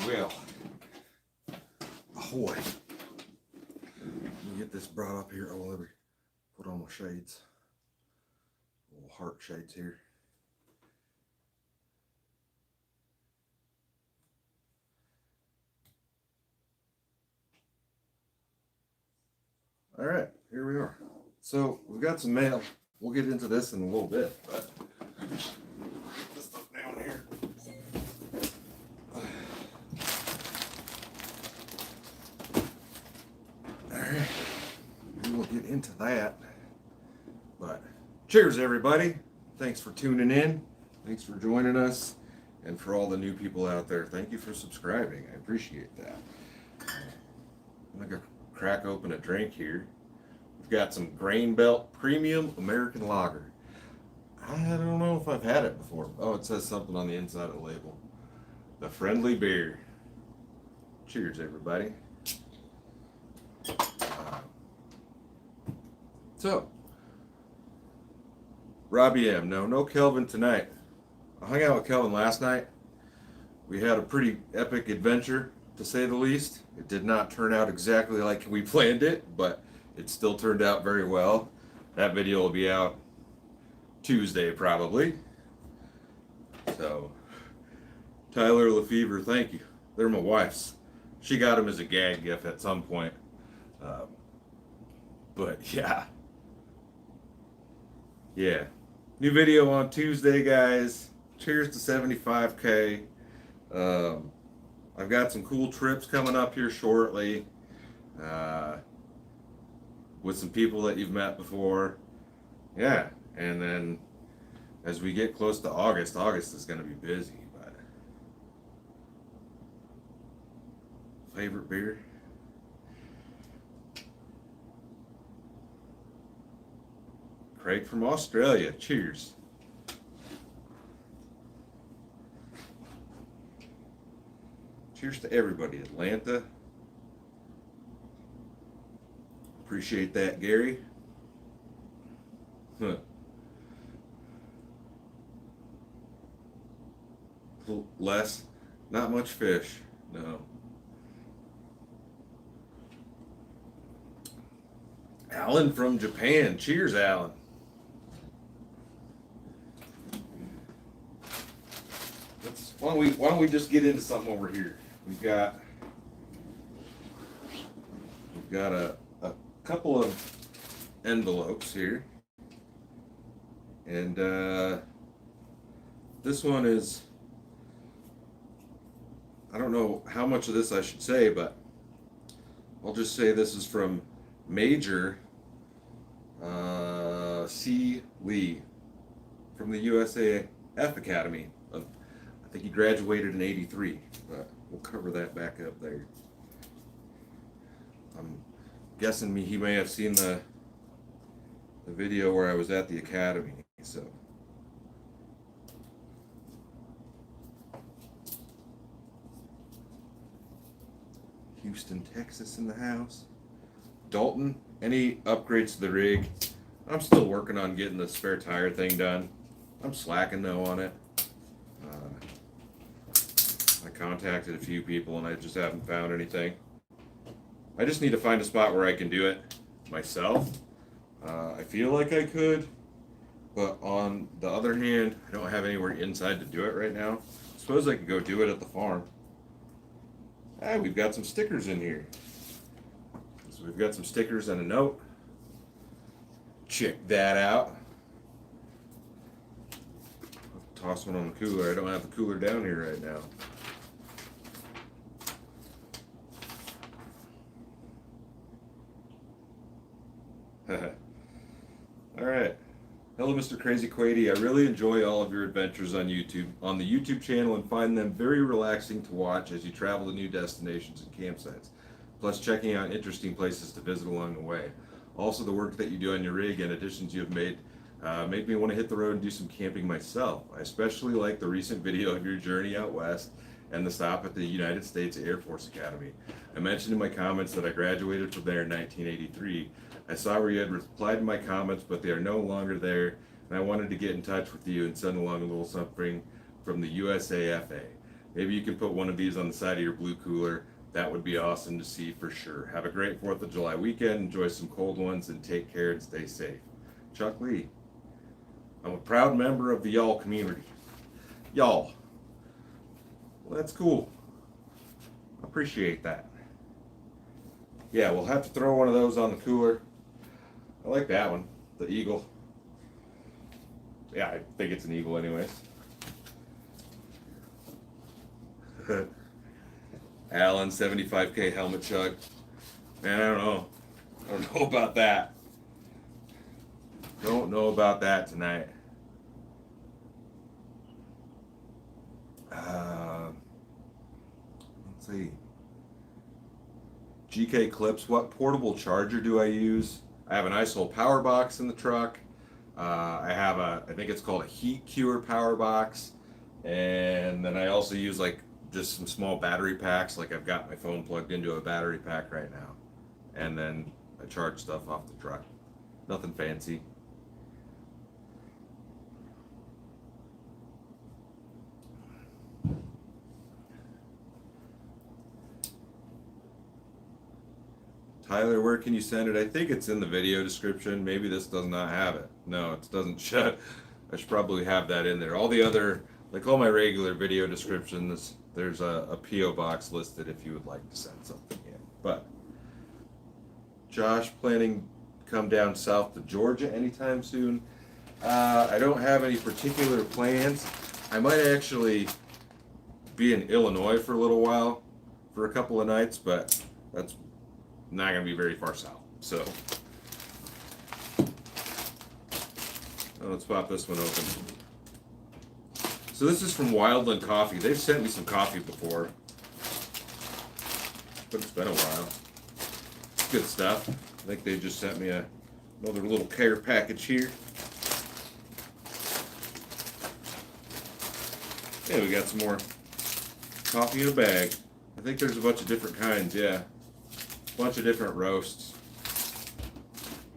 Well, ahoy. Let me get this brought up here. Oh, let me put on my shades. Little heart shades here. All right, here we are. So we've got some mail. We'll get into this in a little bit, but this stuff down here. All right, we will get into that. But cheers, everybody. Thanks for tuning in. Thanks for joining us. And for all the new people out there, thank you for subscribing. I appreciate that. I'm going to crack open a drink here. We've got some Grain Belt Premium American Lager. I don't know if I've had it before. Oh, it says something on the inside of the label. The Friendly Beer. Cheers, everybody. So, Robbie M. No Kelvin tonight. I hung out with Kelvin last night. We had a pretty epic adventure, to say the least. It did not turn out exactly like we planned it, but it still turned out very well. That video will be out Tuesday, probably. So, Tyler Lefevre, thank you. They're my wife's. She got them as a gag gift at some point. But yeah. Yeah. New video on Tuesday, guys. Cheers to 75K. I've got some cool trips coming up here shortly. With some people that you've met before. Yeah. And then as we get close to August is going to be busy. But favorite beer? Craig from Australia. Cheers. Cheers to everybody. Atlanta. Appreciate that, Gary. Huh. Less. Not much fish. No. Alan from Japan. Cheers, Alan. Why don't we just get into something over here? We've got a couple of envelopes here, and this one is, I don't know how much of this I should say, but I'll just say this is from Major C. Lee from the USAF Academy. I think he graduated in '83, but we'll cover that back up there. I'm guessing he may have seen the video where I was at the academy, so. Houston, Texas in the house. Dalton, any upgrades to the rig? I'm still working on getting the spare tire thing done. I'm slacking though on it. I contacted a few people and I just haven't found anything. I just need to find a spot where I can do it myself. I feel like I could, but on the other hand, I don't have anywhere inside to do it right now. I suppose I could go do it at the farm. We've got some stickers in here. So we've got some stickers and a note. Check that out. I'll toss one on the cooler. I don't have the cooler down here right now. All right. Hello, Mr. Crazy Quady. I really enjoy all of your adventures on the YouTube channel, and find them very relaxing to watch as you travel to new destinations and campsites, plus checking out interesting places to visit along the way. Also, the work that you do on your rig and additions you have made make me want to hit the road and do some camping myself. I especially like the recent video of your journey out west and the stop at the United States Air Force Academy. I mentioned in my comments that I graduated from there in 1983. I saw where you had replied to my comments, but they are no longer there, and I wanted to get in touch with you and send along a little something from the USAFA. Maybe you can put one of these on the side of your blue cooler. That would be awesome to see for sure. Have a great 4th of July weekend. Enjoy some cold ones and take care and stay safe. Chuck Lee. I'm a proud member of the y'all community. Y'all. Well, that's cool. Appreciate that. Yeah, we'll have to throw one of those on the cooler. I like that one, the Eagle. Yeah, I think it's an Eagle anyways. Alan, 75K helmet chug. Man, I don't know. I don't know about that. Don't know about that tonight. Let's see. GK Clips, what portable charger do I use? I have an ISOL power box in the truck. I have I think it's called a heat cure power box. And then I also use like just some small battery packs. Like I've got my phone plugged into a battery pack right now. And then I charge stuff off the truck. Nothing fancy. Tyler, where can you send it? I think it's in the video description. Maybe this does not have it. No, it doesn't show. I should probably have that in there. All the other, like all my regular video descriptions, there's a P.O. box listed if you would like to send something in. But Josh, planning to come down south to Georgia anytime soon? I don't have any particular plans. I might actually be in Illinois for a little while, for a couple of nights, but that's not going to be very far south. So let's pop this one open. So this is from Wildland Coffee. They've sent me some coffee before, but it's been a while. It's good stuff. I think they just sent me another little care package here. Yeah, we got some more coffee in a bag. I think there's a bunch of different kinds, yeah. A bunch of different roasts.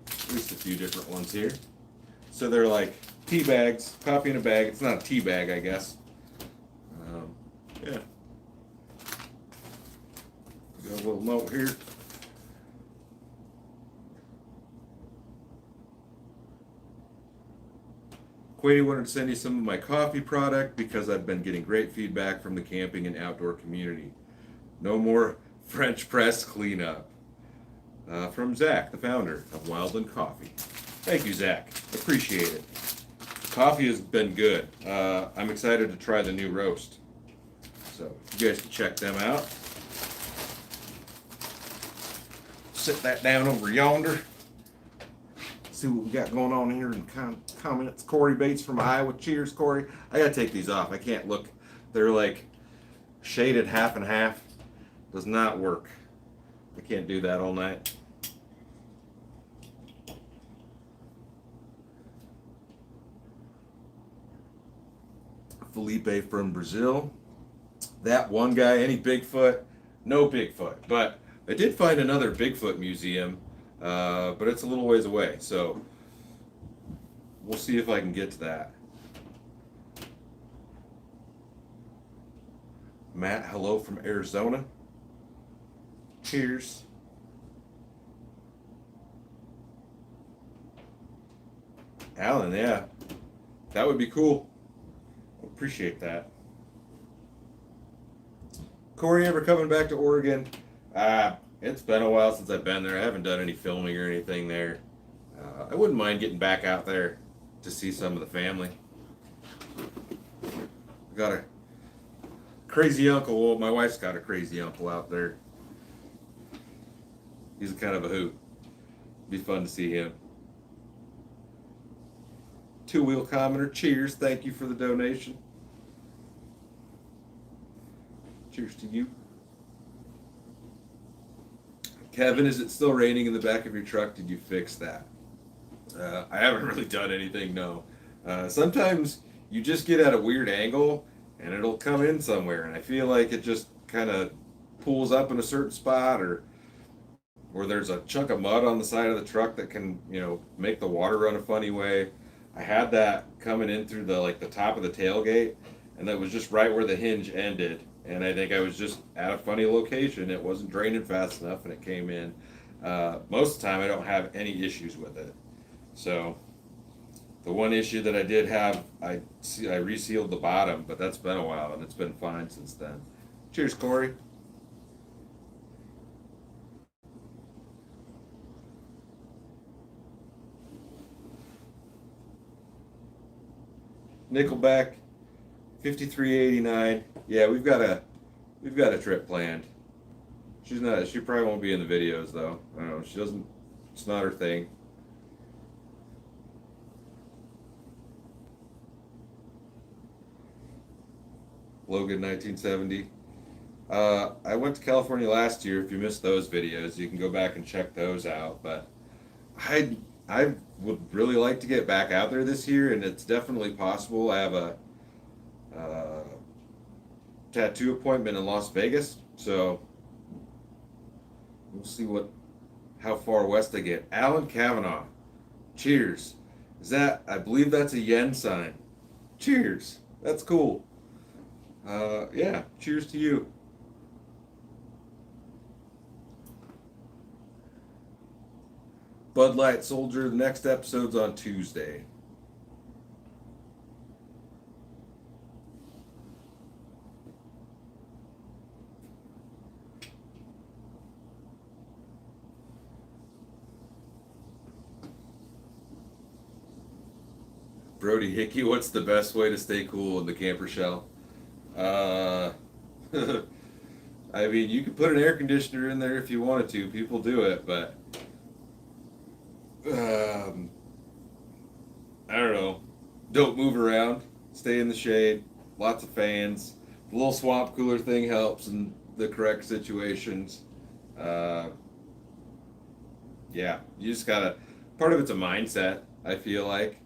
At least a few different ones here. So they're like tea bags, coffee in a bag. It's not a tea bag, I guess. Yeah. Got a little note here. Quady wanted to send you some of my coffee product because I've been getting great feedback from the camping and outdoor community. No more French press cleanup. From Zach, the founder of Wildland Coffee. Thank you, Zach. Appreciate it. Coffee has been good. I'm excited to try the new roast. So you guys can check them out. Sit that down over yonder. See what we got going on here in comments. Corey Bates from Iowa. Cheers, Corey. I gotta take these off. I can't look. They're like shaded half and half. Does not work. I can't do that all night. Felipe from Brazil. That one guy, any Bigfoot? No Bigfoot. But I did find another Bigfoot museum, but it's a little ways away. So we'll see if I can get to that. Matt, hello from Arizona. Cheers. Alan, yeah. That would be cool. Appreciate that. Corey, ever coming back to Oregon? It's been a while since I've been there. I haven't done any filming or anything there. I wouldn't mind getting back out there to see some of the family. I got a crazy uncle. Well, my wife's got a crazy uncle out there. He's kind of a hoot. Be fun to see him. Two-wheel commenter. Cheers. Thank you for the donation. Cheers to you. Kevin, is it still raining in the back of your truck? Did you fix that? I haven't really done anything, no. Sometimes you just get at a weird angle and it'll come in somewhere, and I feel like it just kind of pulls up in a certain spot, or there's a chunk of mud on the side of the truck that can, make the water run a funny way. I had that coming in through the top of the tailgate, and that was just right where the hinge ended. And I think I was just at a funny location. It wasn't draining fast enough, and it came in. Most of the time, I don't have any issues with it. So the one issue that I did have, I resealed the bottom, but that's been a while, and it's been fine since then. Cheers, Corey. Nickelback, 5389. Yeah, we've got a trip planned. She probably won't be in the videos though. I don't know. She doesn't. It's not her thing. Logan 1970. I went to California last year. If you missed those videos, you can go back and check those out. But I would really like to get back out there this year, and it's definitely possible. I have a tattoo appointment in Las Vegas, so we'll see how far west I get. Alan Kavanaugh, cheers. I believe that's a yen sign. Cheers. That's cool. Yeah, cheers to you. Bud Light Soldier, the next episode's on Tuesday. Brody Hickey, what's the best way to stay cool in the camper shell? I mean, you could put an air conditioner in there if you wanted to. People do it, but I don't know. Don't move around. Stay in the shade. Lots of fans. The little swamp cooler thing helps in the correct situations. Yeah, you just gotta. Part of it's a mindset, I feel like.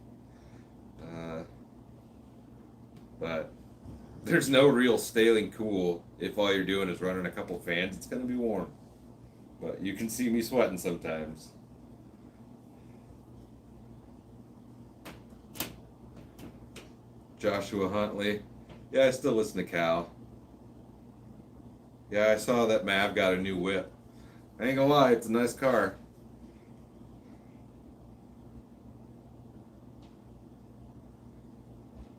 But there's no real staying cool if all you're doing is running a couple fans. It's gonna be warm. But you can see me sweating sometimes. Joshua Huntley. Yeah, I still listen to Cal. Yeah, I saw that Mav got a new whip. I ain't gonna lie, it's a nice car.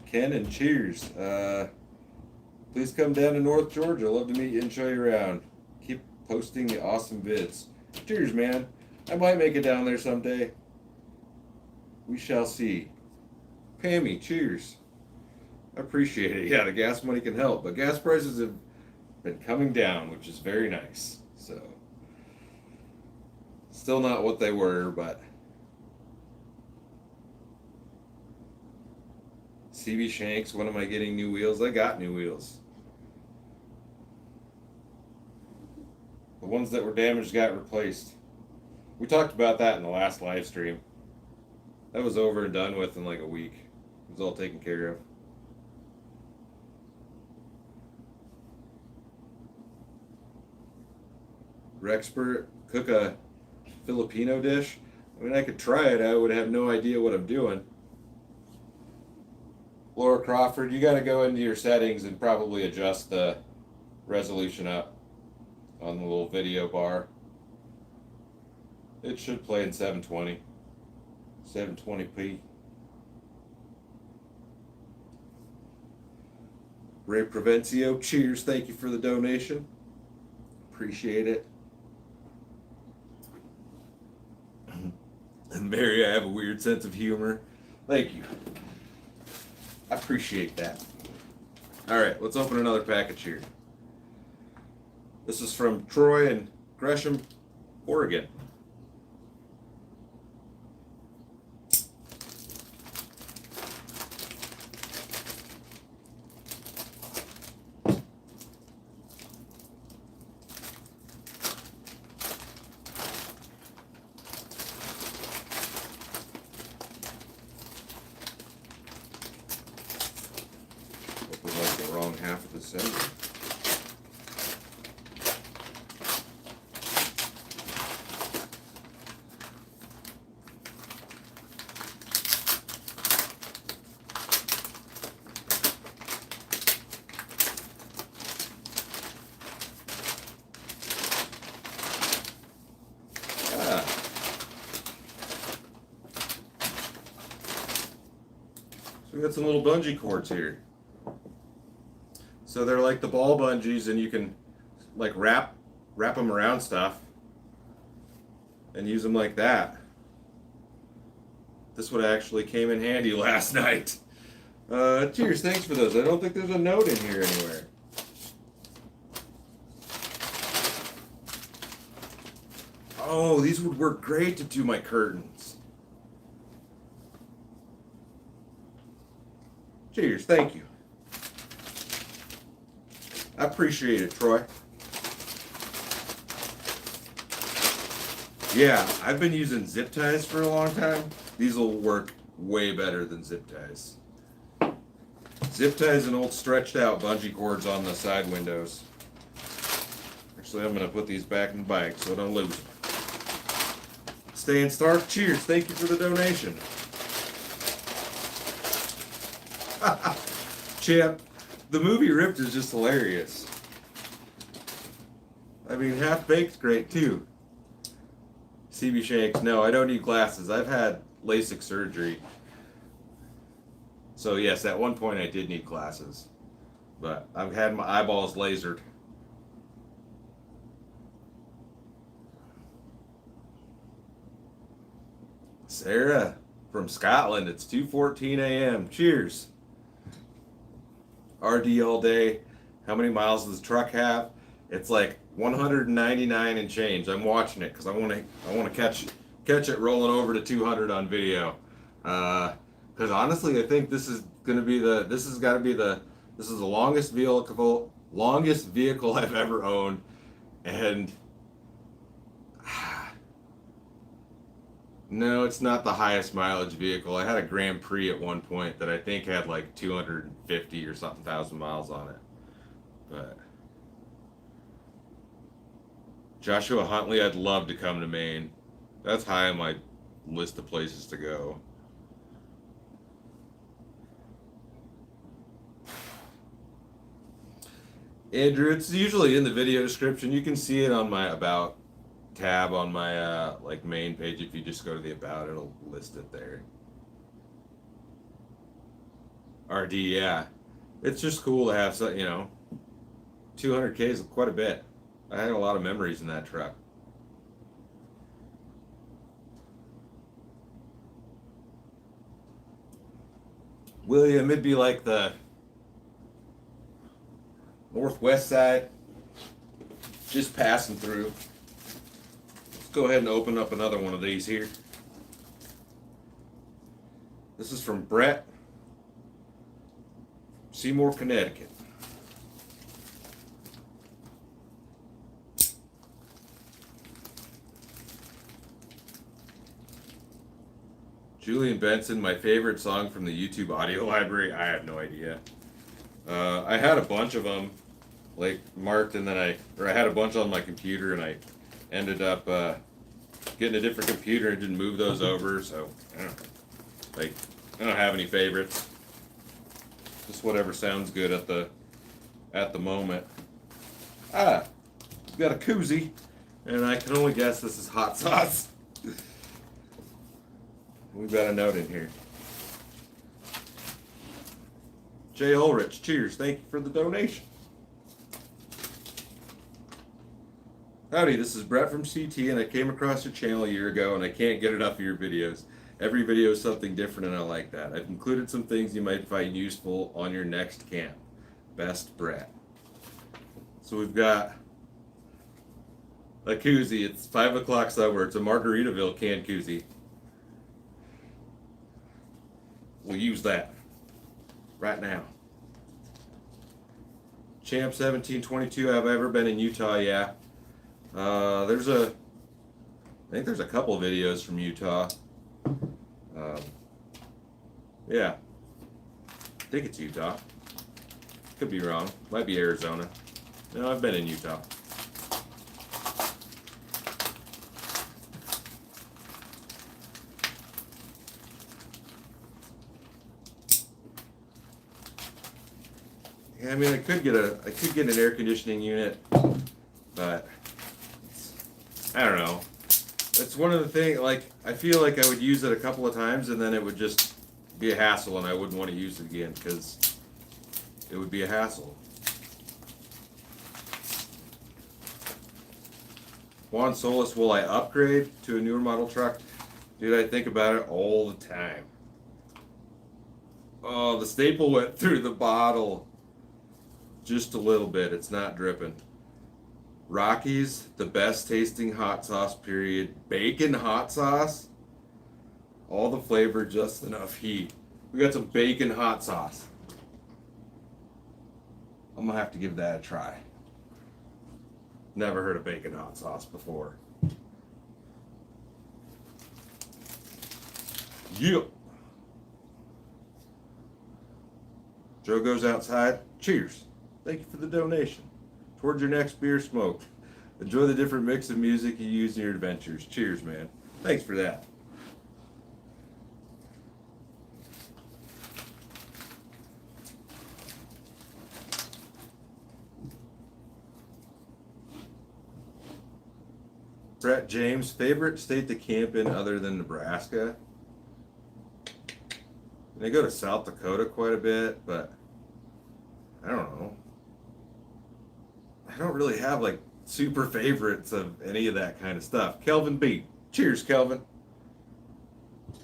Ken and cheers. Please come down to North Georgia. Love to meet you and show you around. Keep posting the awesome vids. Cheers, man. I might make it down there someday. We shall see. Pammy, cheers. I appreciate it. Yeah, the gas money can help, but gas prices have been coming down, which is very nice. So, still not what they were, but CB Shanks, when am I getting new wheels? I got new wheels. The ones that were damaged got replaced. We talked about that in the last live stream. That was over and done with in like a week. It was all taken care of. Rexpert, cook a Filipino dish? I mean, I could try it. I would have no idea what I'm doing. Laura Crawford, you got to go into your settings and probably adjust the resolution up on the little video bar. It should play in 720, 720p. Ray Provencio, cheers. Thank you for the donation. Appreciate it. And Mary, I have a weird sense of humor. Thank you. I appreciate that. All right, let's open another package here. This is from Troy and Gresham, Oregon. Wrong half of the assembly. We got some little bungee cords here. So they're like the ball bungees, and you can like wrap them around stuff and use them like that. This one actually came in handy last night. Cheers, thanks for those. I don't think there's a note in here anywhere. Oh, these would work great to do my curtains. Cheers, thank you. I appreciate it, Troy. Yeah, I've been using zip ties for a long time. These will work way better than zip ties. Zip ties and old stretched out bungee cords on the side windows. Actually, I'm going to put these back in the bike so I don't lose them. Staying stark, cheers. Thank you for the donation. Champ, the movie Ripped is just hilarious. I mean, Half Baked's great too. CB Shanks, no, I don't need glasses. I've had LASIK surgery. So yes, at one point I did need glasses. But I've had my eyeballs lasered. Sarah from Scotland, it's 2:14 a.m. Cheers. RD all day. How many miles does the truck have? It's like 199 and change. I'm watching it because I want to catch it rolling over to 200 on video. Because honestly, I think this is the longest vehicle I've ever owned, and no, it's not the highest mileage vehicle. I had a Grand Prix at one point that I think had like 250 or something thousand miles on it. But Joshua Huntley, I'd love to come to Maine. That's high on my list of places to go. Andrew, it's usually in the video description. You can see it on my About tab on my like main page. If you just go to the About, it'll list it there. RD, yeah. It's just cool to have some, 200K is quite a bit. I had a lot of memories in that truck. William, it'd be like the northwest side, just passing through. Let's go ahead and open up another one of these here. This is from Brett, Seymour, Connecticut. Julian Benson, my favorite song from the YouTube audio library. I have no idea. I had a bunch of them like marked, and then I had a bunch on my computer, and I ended up getting a different computer and didn't move those over. So I don't have any favorites. Just whatever sounds good at the moment. We've got a koozie, and I can only guess this is hot sauce. We've got a note in here. Jay Ulrich, cheers. Thank you for the donation. Howdy, this is Brett from CT, and I came across your channel a year ago, and I can't get enough of your videos. Every video is something different, and I like that. I've included some things you might find useful on your next camp. Best, Brett. So we've got a koozie. It's 5 o'clock somewhere. It's a Margaritaville canned koozie. We'll use that right now. Champ 1722. Have I ever been in Utah? Yeah. I think there's a couple of videos from Utah. Yeah. I think it's Utah. Could be wrong. Might be Arizona. No, I've been in Utah. Yeah, I mean, I could get an air conditioning unit, but I don't know. It's one of the things, like, I feel like I would use it a couple of times and then it would just be a hassle, and I wouldn't want to use it again because it would be a hassle. Juan Solis, will I upgrade to a newer model truck? Dude, I think about it all the time. Oh, the staple went through the bottle just a little bit. It's not dripping. Rockies, the best tasting hot sauce, period. Bacon hot sauce. All the flavor, just enough heat. We got some bacon hot sauce. I'm gonna have to give that a try. Never heard of bacon hot sauce before. Yep. Joe goes outside. Cheers. Thank you for the donation. Towards your next beer smoke. Enjoy the different mix of music you use in your adventures. Cheers, man. Thanks for that. Brett James, favorite state to camp in other than Nebraska? They go to South Dakota quite a bit, but I don't know. I don't really have like super favorites of any of that kind of stuff. Kelvin B. Cheers, Kelvin.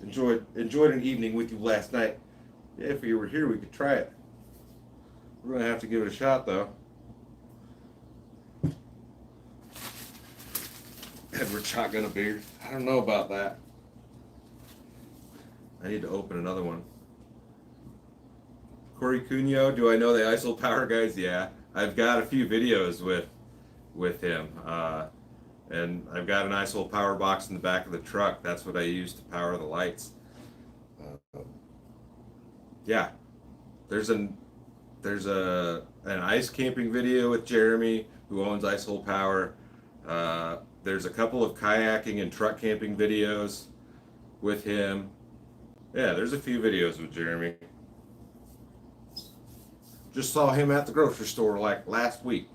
Enjoyed an evening with you last night. Yeah, if you were here, we could try it. We're gonna have to give it a shot though. Edward shotgun a beer. I don't know about that. I need to open another one. Corey Cunio, do I know the ISO Power guys? Yeah, I've got a few videos with him, and I've got an ISO Power box in the back of the truck. That's what I use to power the lights. Yeah, there's an ice camping video with Jeremy, who owns ISO Power. There's a couple of kayaking and truck camping videos with him. Yeah, there's a few videos with Jeremy. Just saw him at the grocery store like last week.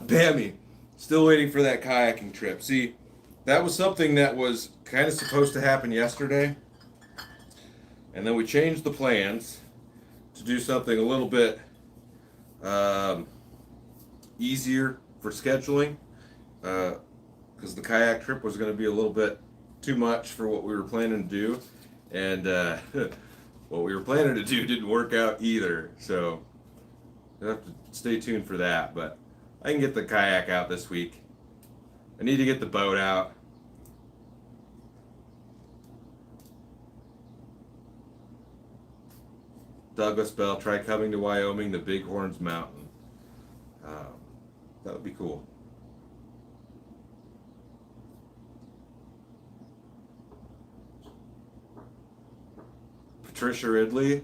Bammy, still waiting for that kayaking trip. See, that was something that was kind of supposed to happen yesterday. And then we changed the plans to do something a little bit easier for scheduling, because the kayak trip was going to be a little bit too much for what we were planning to do, and what we were planning to do didn't work out either, so you'll have to stay tuned for that. But I can get the kayak out this week. I need to get the boat out. Douglas Bell, try coming to Wyoming, the Bighorns Mountain. That would be cool. Patricia Ridley,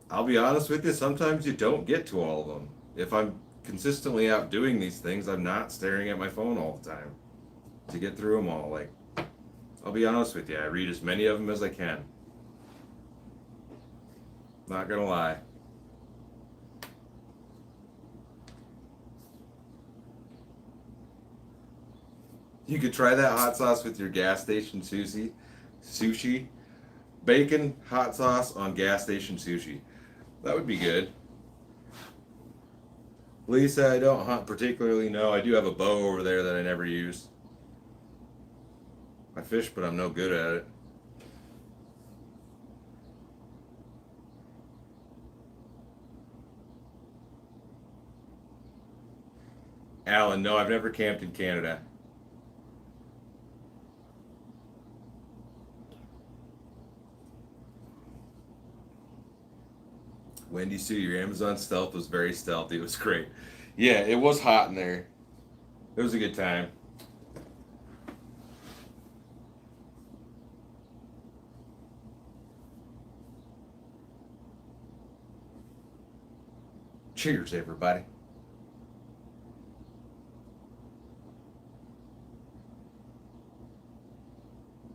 I'll be honest with you, sometimes you don't get to all of them. If I'm consistently out doing these things, I'm not staring at my phone all the time to get through them all. Like, I'll be honest with you, I read as many of them as I can. Not gonna lie. You could try that hot sauce with your gas station sushi. Bacon hot sauce on gas station sushi. That would be good. Lisa, I don't hunt particularly. No, I do have a bow over there that I never use. I fish, but I'm no good at it. Alan, no, I've never camped in Canada. Wendy Sue, your Amazon stealth was very stealthy. It was great. Yeah, it was hot in there. It was a good time. Cheers, everybody.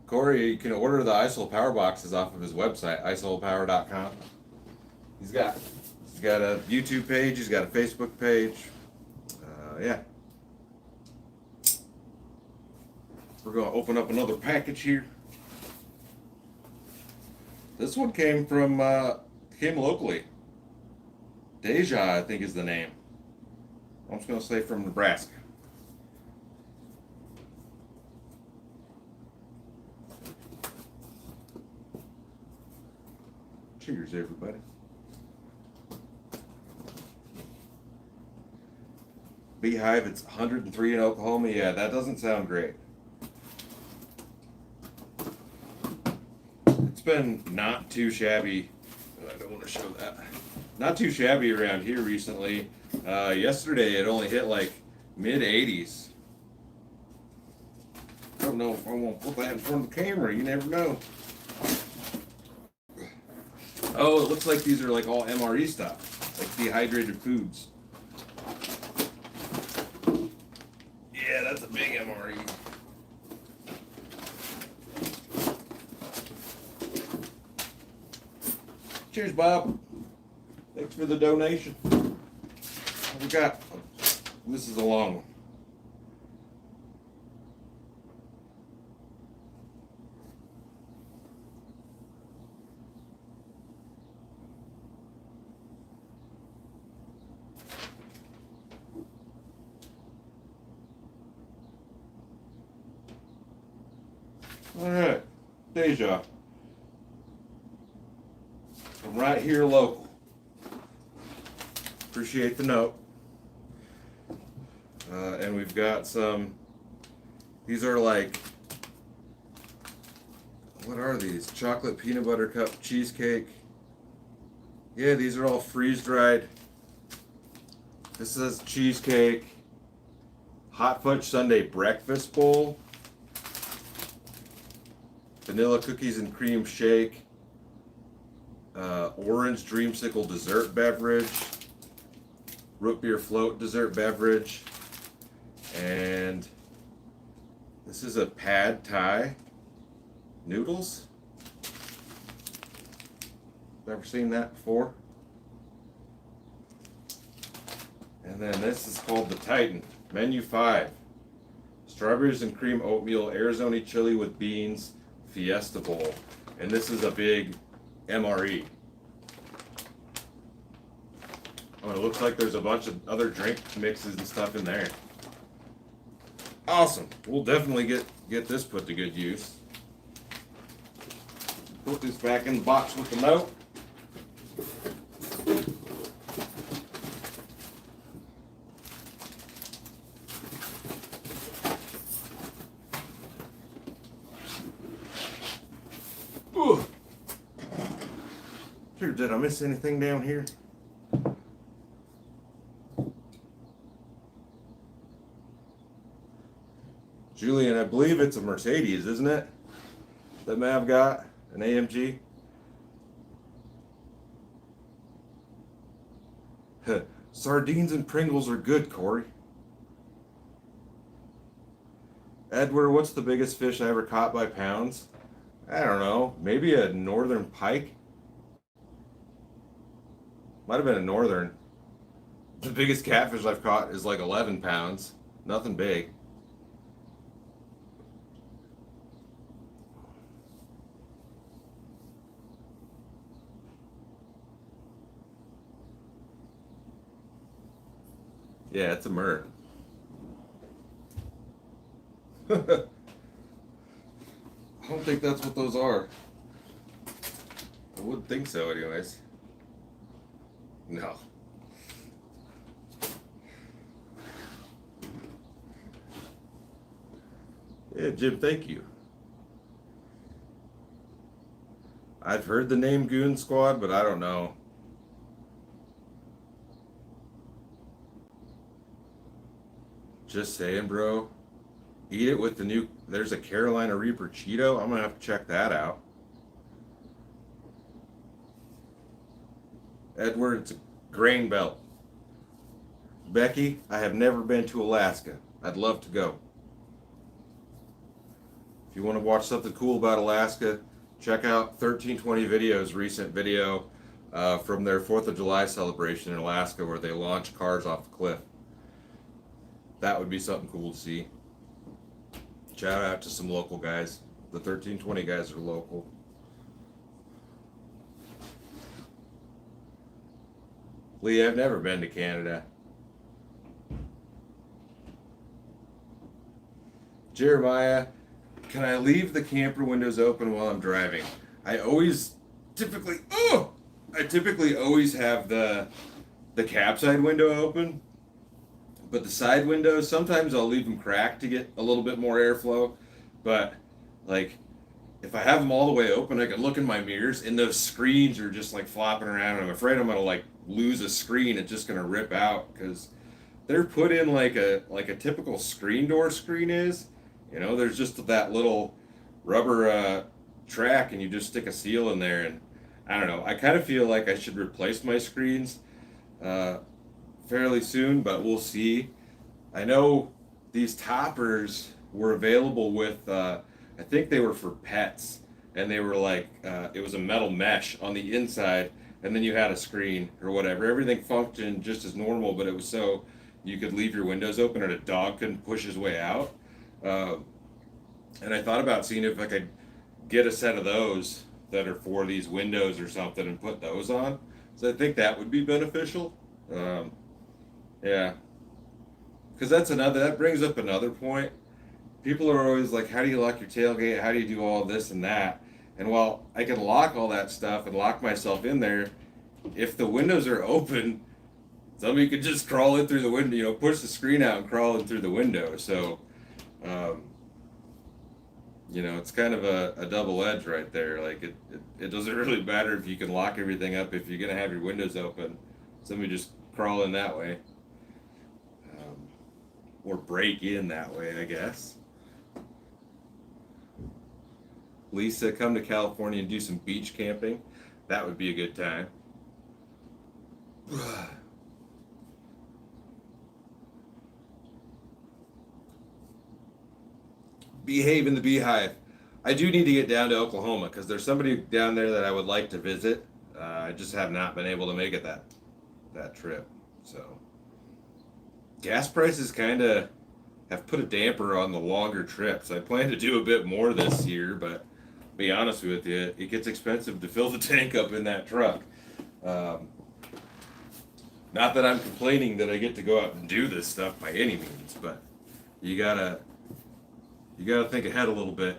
Corey, you can order the ISOL Power boxes off of his website, isolpower.com. He's got a YouTube page. He's got a Facebook page. Yeah. We're going to open up another package here. This one came locally. Deja, I think is the name. I'm just going to say from Nebraska. Cheers, everybody. Beehive, it's 103 in Oklahoma. Yeah, that doesn't sound great. It's been not too shabby. I don't want to show that. Not too shabby around here recently. Yesterday it only hit like mid 80s. I don't know if I want to put that in front of the camera. You never know. Oh, it looks like these are like all MRE stuff, like dehydrated foods. Yeah, that's a big MRE. Cheers, Bob. Thanks for the donation. What we got? This is a long one. All right, Deja. From right here local. Appreciate the note. And we've got some, these are like, what are these? Chocolate peanut butter cup cheesecake. Yeah, these are all freeze dried. This says cheesecake. Hot fudge sundae breakfast bowl. Vanilla cookies and cream shake. Orange dreamsicle dessert beverage. Root beer float dessert beverage. And this is a pad thai noodles. Never seen that before. And then this is called the Titan. Menu 5. Strawberries and cream oatmeal, Arizona chili with beans, Fiesta Bowl. And this is a big MRE. Oh, it looks like there's a bunch of other drink mixes and stuff in there. Awesome. We'll definitely get this put to good use. Put this back in the box with the note. Ooh. Sure, did I miss anything down here? Julian, I believe it's a Mercedes, isn't it? That Mav got? An AMG? Sardines and Pringles are good, Corey. Edward, what's the biggest fish I ever caught by pounds? I don't know. Maybe a northern pike? Might have been a northern. The biggest catfish I've caught is like 11 pounds. Nothing big. Yeah, it's a Mer. I don't think that's what those are. I wouldn't think so anyways. No. Yeah, Jim, thank you. I've heard the name Goon Squad, but I don't know. Just saying, bro. Eat it with the new, there's a Carolina Reaper Cheeto. I'm going to have to check that out. Edward, it's a grain belt. Becky, I have never been to Alaska. I'd love to go. If you want to watch something cool about Alaska, check out 1320 Video's recent video from their 4th of July celebration in Alaska where they launch cars off the cliff. That would be something cool to see. Shout out to some local guys. The 1320 guys are local. Lee, I've never been to Canada. Jeremiah, can I leave the camper windows open while I'm driving? I typically always have the cab side window open, but the side windows, sometimes I'll leave them cracked to get a little bit more airflow. But like, if I have them all the way open, I can look in my mirrors and those screens are just like flopping around. I'm afraid I'm gonna like lose a screen. It's just gonna rip out because they're put in like a typical screen door screen is. You know, there's just that little rubber track, and you just stick a seal in there. And I don't know. I kind of feel like I should replace my screens fairly soon, but we'll see. I know these toppers were available with, I think they were for pets, and they were like, it was a metal mesh on the inside, and then you had a screen or whatever. Everything functioned just as normal, but it was so you could leave your windows open and a dog couldn't push his way out. And I thought about seeing if I could get a set of those that are for these windows or something and put those on. So I think that would be beneficial. Yeah. Because that brings up another point. People are always like, how do you lock your tailgate? How do you do all this and that? And while I can lock all that stuff and lock myself in there, if the windows are open, somebody could just crawl in through the window, you know, push the screen out and crawl in through the window. So, you know, it's kind of a double edge right there. Like it doesn't really matter if you can lock everything up if you're going to have your windows open. Somebody just crawl in that way. Or break in that way, I guess. Lisa, come to California and do some beach camping. That would be a good time. Behave in the beehive. I do need to get down to Oklahoma because there's somebody down there that I would like to visit. I just have not been able to make it that trip. So gas prices kind of have put a damper on the longer trips. I plan to do a bit more this year, but to be honest with you, it gets expensive to fill the tank up in that truck. Not that I'm complaining that I get to go out and do this stuff by any means, but you gotta think ahead a little bit.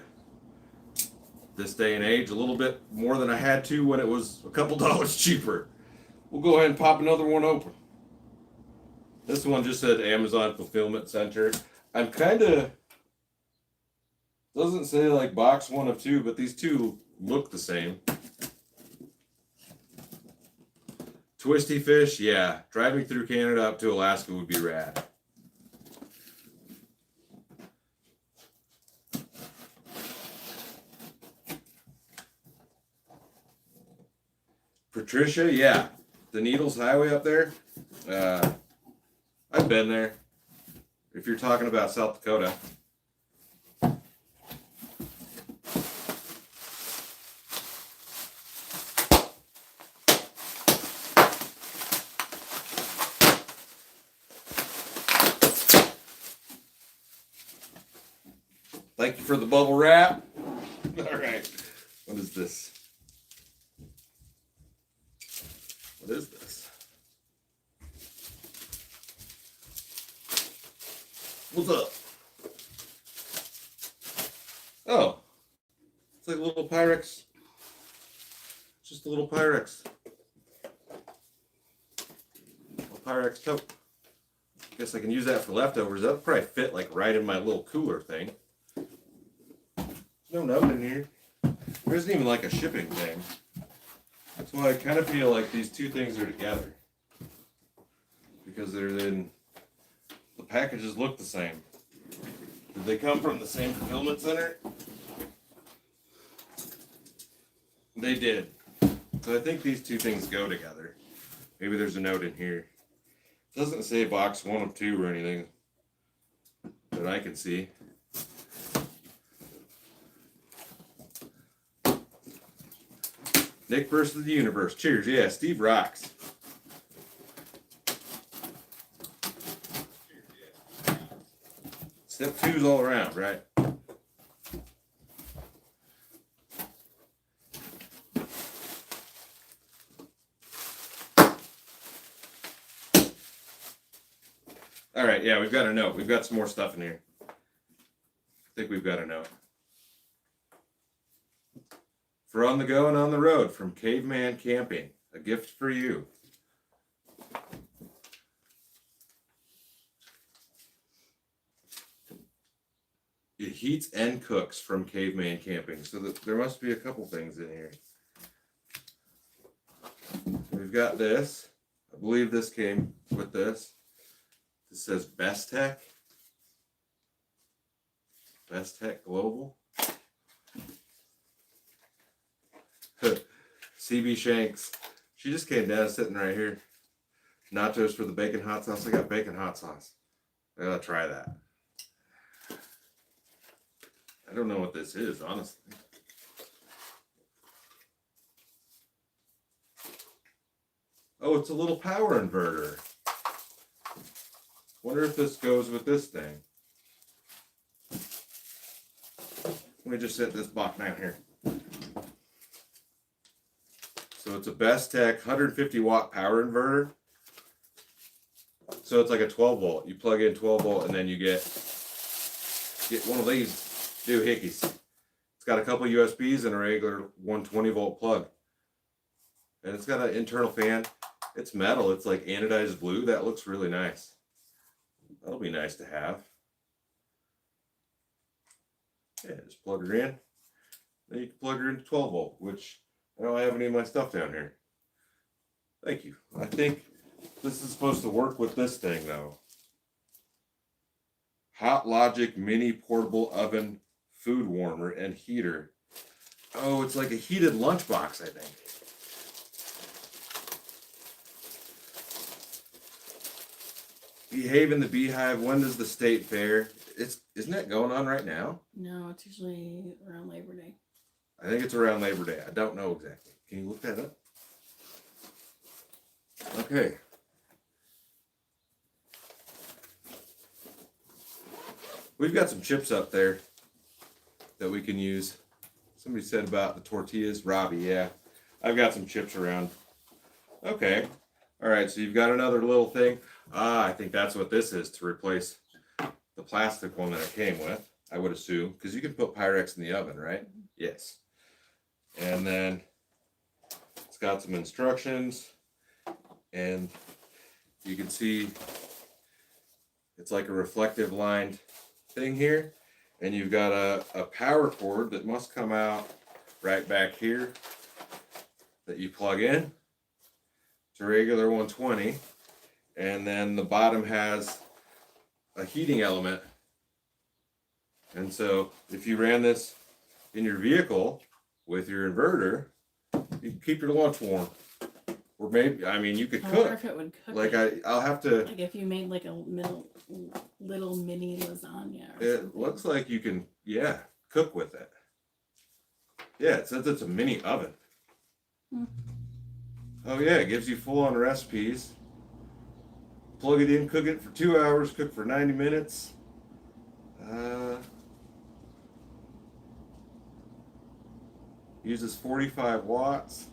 This day and age, a little bit more than I had to when it was a couple dollars cheaper. We'll go ahead and pop another one open. This one just said Amazon Fulfillment Center. I'm kind of, doesn't say like box 1 of 2, but these two look the same. Twisty fish, yeah. Driving through Canada up to Alaska would be rad. Patricia, yeah. The Needles Highway up there. I've been there. If you're talking about South Dakota. Thank you for the bubble wrap. All right. What is this? What is this? What's up? Oh, it's like a little Pyrex. It's just a little Pyrex. A Pyrex tote. Guess I can use that for leftovers. That'll probably fit like right in my little cooler thing. There's no note in here. There isn't even like a shipping thing. That's why I kind of feel like these two things are together. Because they're in, the packages look the same. Did they come from the same fulfillment center? They did. So I think these two things go together. Maybe there's a note in here. It doesn't say box 1 of 2 or anything that I can see. Nick versus the universe. Cheers. Yeah, Steve rocks. Step 2's all around, right? All right, yeah, we've got a note. We've got some more stuff in here. I think we've got a note. For on the go and on the road from Caveman Camping, a gift for you. It heats and cooks from Caveman Camping. So there must be a couple things in here. We've got this. I believe this came with this. This says Best Tech. Best Tech Global. CB Shanks. She just came down sitting right here. Nachos for the bacon hot sauce. I got bacon hot sauce. I gotta try that. I don't know what this is, honestly. Oh, it's a little power inverter. Wonder if this goes with this thing. Let me just set this box down here. So it's a Best Tech 150 watt power inverter. So it's like a 12 volt. You plug in 12 volt and then you get one of these doohickeys. It's got a couple USBs and a regular 120 volt plug. And it's got an internal fan. It's metal. It's like anodized blue. That looks really nice. That'll be nice to have. Yeah, just plug her in. Then you can plug her into 12 volt, which I don't have any of my stuff down here. Thank you. I think this is supposed to work with this thing though. Hot Logic Mini Portable Oven Food Warmer and Heater. Oh, it's like a heated lunchbox, I think. Behave in the Beehive. When does the state fair? Isn't that going on right now? No, it's usually around Labor Day. I think it's around Labor Day. I don't know exactly. Can you look that up? Okay. We've got some chips up there that we can use. Somebody said about the tortillas. Robbie, yeah. I've got some chips around. Okay. All right, so you've got another little thing. I think that's what this is, to replace the plastic one that it came with, I would assume, because you can put Pyrex in the oven, right? Yes. And then it's got some instructions, and you can see it's like a reflective lined thing here, and you've got a power cord that must come out right back here that you plug in. It's a regular 120, and then the bottom has a heating element. And so if you ran this in your vehicle with your inverter, you can keep your lunch warm. Or maybe, I mean, you could cook. I wonder if it would cook. Like I'll have to. Like if you made like a little mini lasagna. Or It something. looks like you can, yeah, cook with it. Yeah, it says it's a mini oven. Oh yeah, it gives you full-on recipes. Plug it in, cook it for 2 hours, cook for 90 minutes. Uses 45 watts.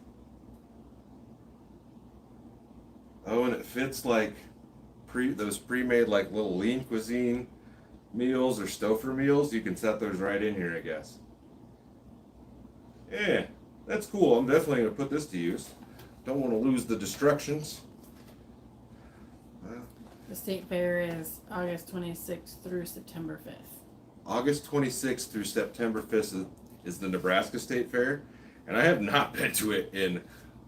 Oh, and it fits like those pre-made like little lean cuisine meals or Stouffer meals. You can set those right in here, I guess. Yeah, that's cool. I'm definitely going to put this to use. Don't want to lose the destructions. The state fair is August 26th through September 5th. August 26th through September 5th is the Nebraska State Fair, and I have not been to it in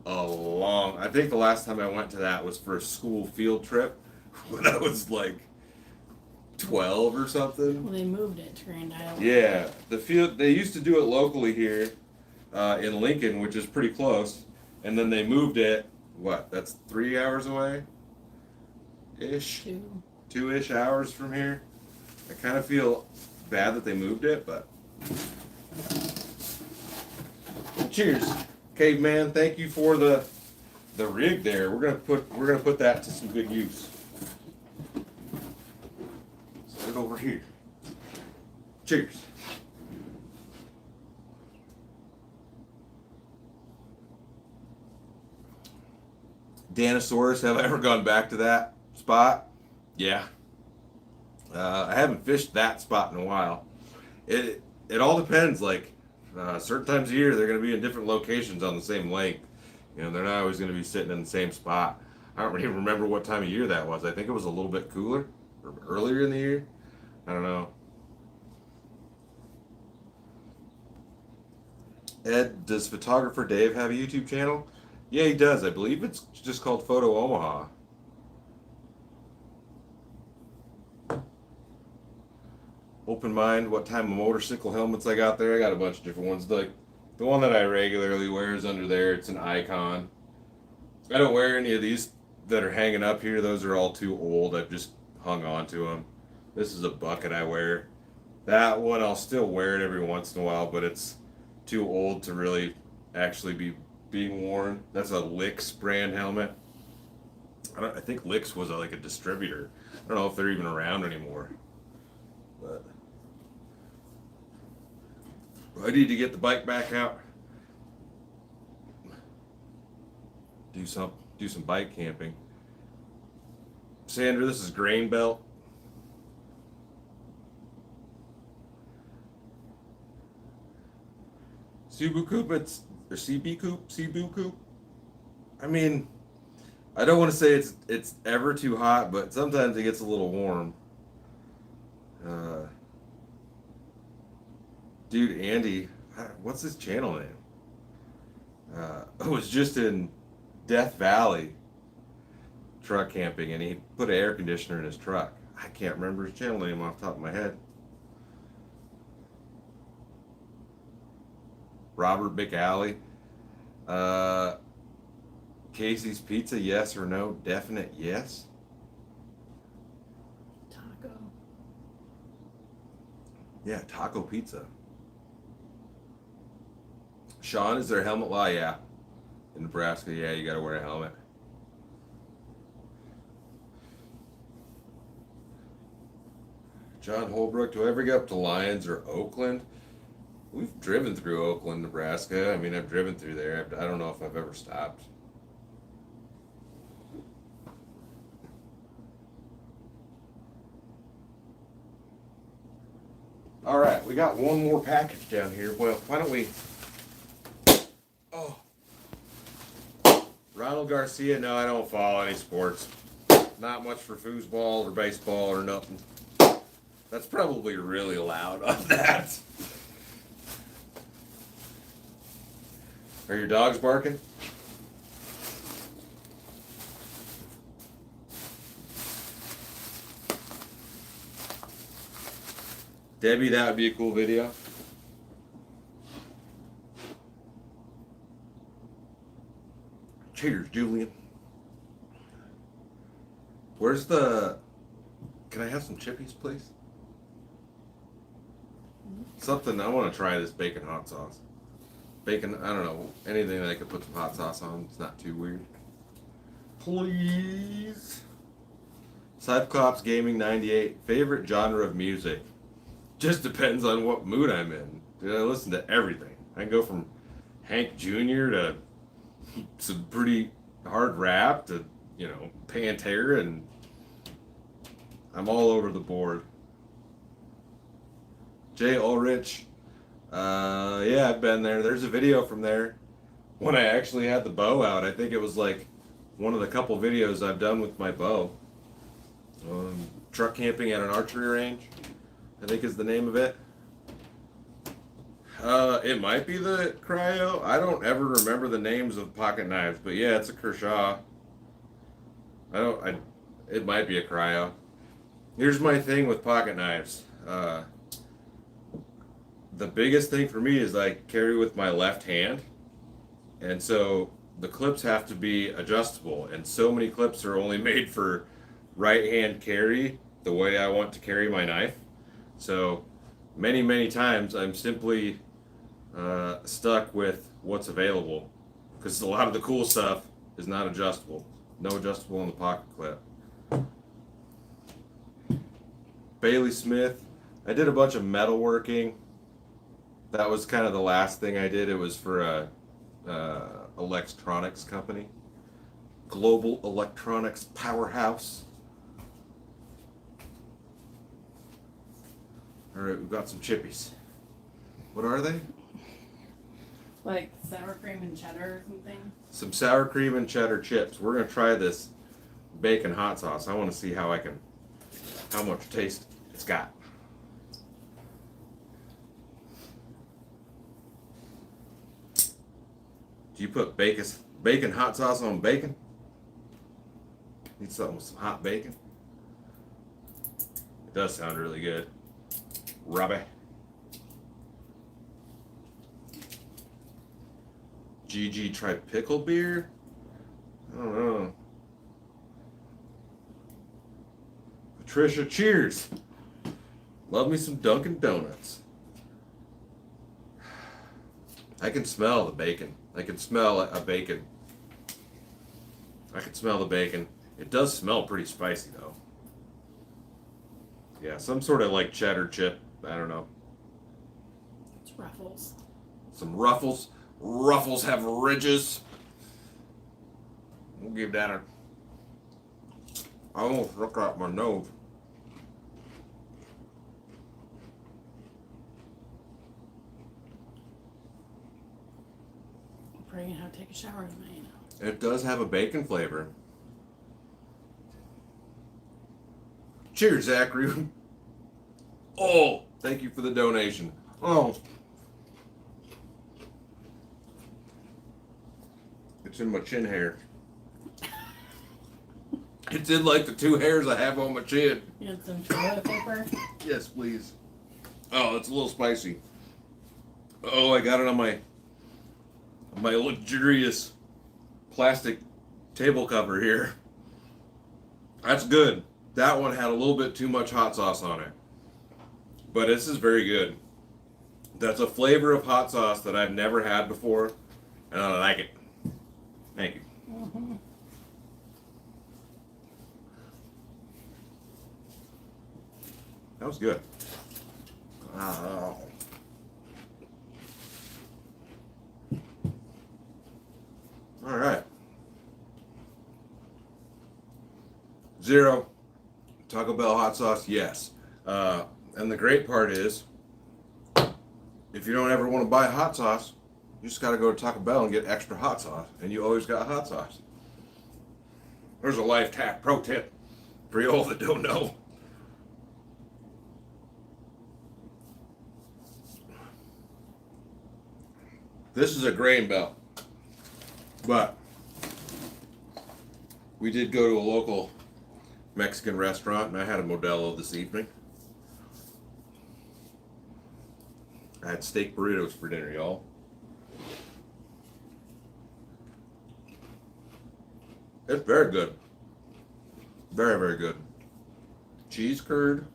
I think the last time I went to that was for a school field trip when I was like 12 or something. Well, they moved it to Grand Island. Yeah, they used to do it locally here in Lincoln, which is pretty close, and then they moved it. What? That's 3 hours away, ish. 2-ish hours from here. I kind of feel bad that they moved it, but cheers, Caveman. Thank you for the rig there. We're gonna put that to some good use. Set it over here. Cheers. Danosaurus, have I ever gone back to that spot? Yeah. I haven't fished that spot in a while. It all depends. Like certain times of year, they're going to be in different locations on the same lake. You know, they're not always going to be sitting in the same spot. I don't even remember what time of year that was. I think it was a little bit cooler or earlier in the year. I don't know. Ed, does photographer Dave have a YouTube channel? Yeah, he does. I believe it's just called Photo Omaha. Open mind, what type of motorcycle helmets I got there? I got a bunch of different ones. The one that I regularly wear is under there. It's an Icon. I don't wear any of these that are hanging up here. Those are all too old. I've just hung on to them. This is a bucket I wear. That one I'll still wear it every once in a while, but it's too old to really actually be being worn. That's a Licks brand helmet. I think Licks was like a distributor. I don't know if they're even around anymore. But I need to get the bike back out. Do some bike camping. Sandra, this is Grain Belt. Cebu Coop, or CB Coop, Cebu Coop. I mean, I don't want to say it's ever too hot, but sometimes it gets a little warm. Dude, Andy, what's his channel name? I was just in Death Valley truck camping, and he put an air conditioner in his truck. I can't remember his channel name off the top of my head. Robert McAlley. Casey's Pizza, yes or no? Definite yes. Taco. Yeah, taco pizza. Sean, is there a helmet law? Yeah. In Nebraska, yeah, you gotta wear a helmet. John Holbrook, do I ever get up to Lyons or Oakland? We've driven through Oakland, Nebraska. I mean, I've driven through there. I don't know if I've ever stopped. All right, we got one more package down here. Well, why don't we... Oh. Ronald Garcia, no, I don't follow any sports. Not much for foosball or baseball or nothing. That's probably really loud on that. Are your dogs barking? Debbie, that would be a cool video. Cheers, Julian. Where's the... Can I have some chippies, please? Something, I want to try this bacon hot sauce. Bacon, I don't know, anything that I could put some hot sauce on. It's not too weird. Please. Cyclops Gaming 98. Favorite genre of music? Just depends on what mood I'm in. Dude, I listen to everything. I can go from Hank Jr. to some pretty hard rap to, you know, Pantera, and I'm all over the board. Jay Ulrich. Yeah, I've been there. There's a video from there when I actually had the bow out. I think it was like one of the couple videos I've done with my bow. Truck camping at an archery range, I think is the name of it. It might be the Cryo. I don't ever remember the names of pocket knives, but yeah, it's a Kershaw. It might be a Cryo. Here's my thing with pocket knives. The biggest thing for me is I carry with my left hand, and so the clips have to be adjustable, and so many clips are only made for right hand carry the way I want to carry my knife. So many times I'm simply stuck with what's available, because a lot of the cool stuff is not adjustable. No adjustable in the pocket clip. Bailey Smith. I did a bunch of metalworking. That was kind of the last thing I did. It was for a electronics company, Global Electronics Powerhouse. All right, we've got some chippies. What are they? Like sour cream and cheddar or something. Some sour cream and cheddar chips. We're gonna try this bacon hot sauce. I want to see how much taste it's got. Do you put bacon hot sauce on bacon? Need something with some hot bacon? It does sound really good. Robbie. GG try pickle beer? I don't know. Patricia, cheers. Love me some Dunkin' Donuts. I can smell the bacon. I can smell a bacon. I can smell the bacon. It does smell pretty spicy though. Yeah, some sort of like cheddar chip. I don't know. It's Ruffles. Some Ruffles. Ruffles have ridges. We'll give that a... I almost look out my nose. I'm probably gonna have to take a shower tonight, you know. It does have a bacon flavor. Cheers, Zachary. Oh, thank you for the donation. Oh. It's in my chin hair. It's in like the 2 hairs I have on my chin. You had some toilet paper? Yes, please. Oh, it's a little spicy. Oh, I got it on my luxurious plastic table cover here. That's good. That one had a little bit too much hot sauce on it. But this is very good. That's a flavor of hot sauce that I've never had before, and I like it. Thank you. Mm-hmm. That was good. Oh. All right. 0. Taco Bell hot sauce, yes. And the great part is, if you don't ever want to buy hot sauce, you just got to go to Taco Bell and get extra hot sauce, and you always got hot sauce. There's a life hack pro tip for you all that don't know. This is a grain belt, but we did go to a local Mexican restaurant, and I had a Modelo this evening. I had steak burritos for dinner, y'all. It's very good. Very, very good. Cheese curd.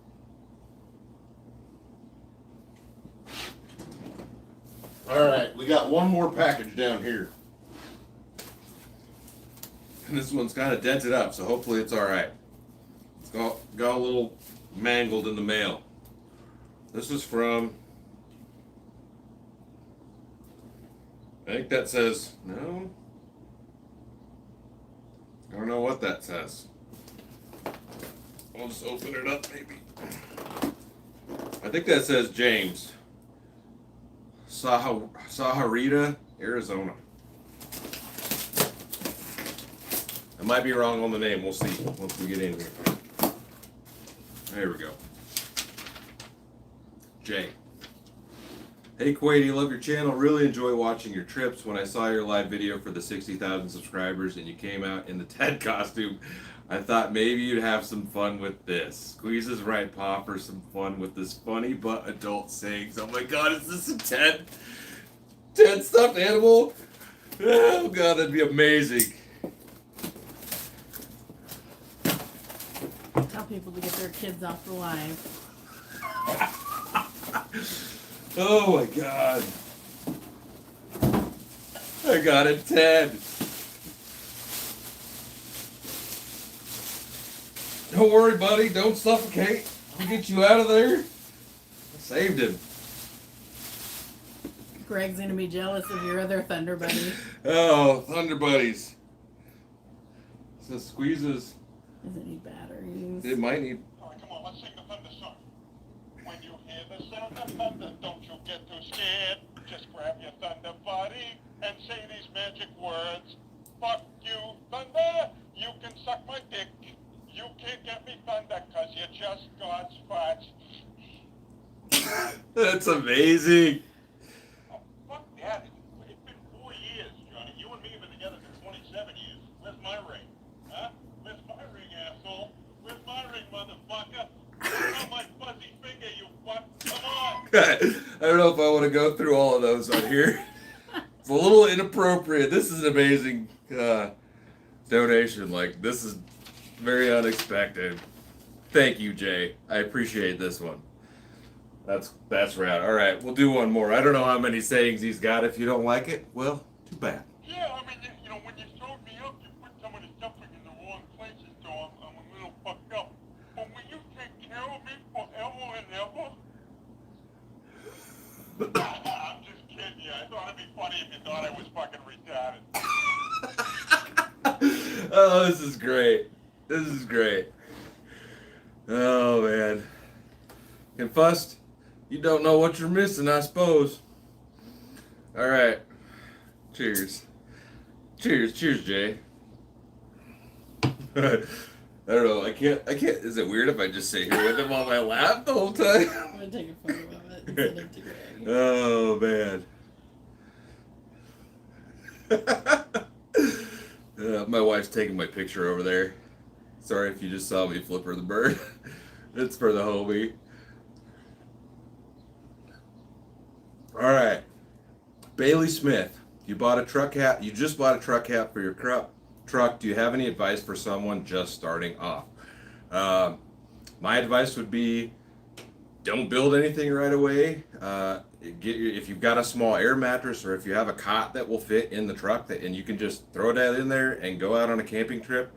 All right, we got one more package down here. And this one's kind of dented up, so hopefully it's all right. It's got a little mangled in the mail. This is from, I think that says, no? I don't know what that says. I'll just open it up maybe. I think that says James. Saharita, Arizona. I might be wrong on the name. We'll see once we get in here. There we go. Jay. Hey Quady, love your channel. Really enjoy watching your trips. When I saw your live video for the 60,000 subscribers and you came out in the Ted costume, I thought maybe you'd have some fun with this. Squeezes right, Pa, for some fun with this funny but adult sayings. Oh my God, is this a Ted stuffed animal? Oh God, that'd be amazing. Tell people to get their kids off the live. Oh my God. I got it, Ted. Don't worry, buddy. Don't suffocate. I'll get you out of there. I saved him. Greg's gonna be jealous of your other Thunder Buddy. Oh, Thunder Buddies. So squeezes. Does it need batteries? It might need. All right, come on, let's take the Thunder Son. When you hear the sound of thunder, don't you get too scared. Just grab your thunder buddy and say these magic words. Fuck you, thunder. You can suck my dick. You can't get me thunder because you're just God's farts. That's amazing. Oh, fuck that. It's been 4 years, Johnny. You and me have been together for 27 years. Where's my ring? Huh? Where's my ring, asshole? Where's my ring, motherfucker? Where's my fuzzy finger, you fuck? Come on. I don't know if I want to go through all of those on here. It's a little inappropriate. This is an amazing donation. Like, this is very unexpected. Thank you, Jay. I appreciate this one. That's rad. All right, we'll do one more. I don't know how many sayings he's got. If you don't like it, well, too bad. Yeah, I mean, you know, when you showed me up, you put some of the stuffing in the wrong places, so I'm a little fucked up. But will you take care of me forever and ever? I'm just kidding you. I thought it'd be funny if you thought I was fucking retarded. Oh, this is great. This is great. Oh, man. Confessed, you don't know what you're missing, I suppose. All right. Cheers. Cheers, Jay. I don't know. I can't. Is it weird if I just sit here with him on my lap the whole time? I'm gonna take a photo of it and send it to Greg. Oh, man. My wife's taking my picture over there. Sorry if you just saw me flip her the bird. It's for the homie. All right. Bailey Smith, you bought a truck hat. You just bought a truck hat for your truck. Do you have any advice for someone just starting off? My advice would be, don't build anything right away. If you've got a small air mattress or if you have a cot that will fit in the truck and you can just throw that in there and go out on a camping trip,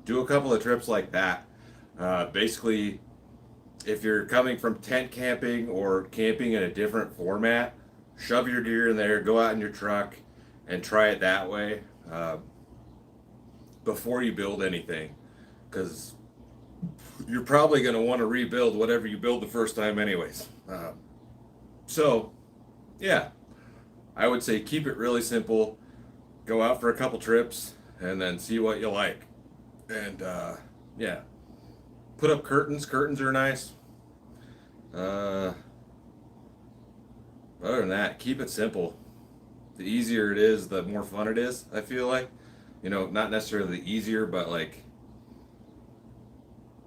do a couple of trips like that. Basically, if you're coming from tent camping or camping in a different format, shove your gear in there, go out in your truck and try it that way before you build anything, because you're probably going to want to rebuild whatever you build the first time anyways. So, yeah, I would say keep it really simple. Go out for a couple trips and then see what you like. And, yeah, put up curtains. Curtains are nice. Other than that, keep it simple. The easier it is, the more fun it is, I feel like. You know, not necessarily easier, but like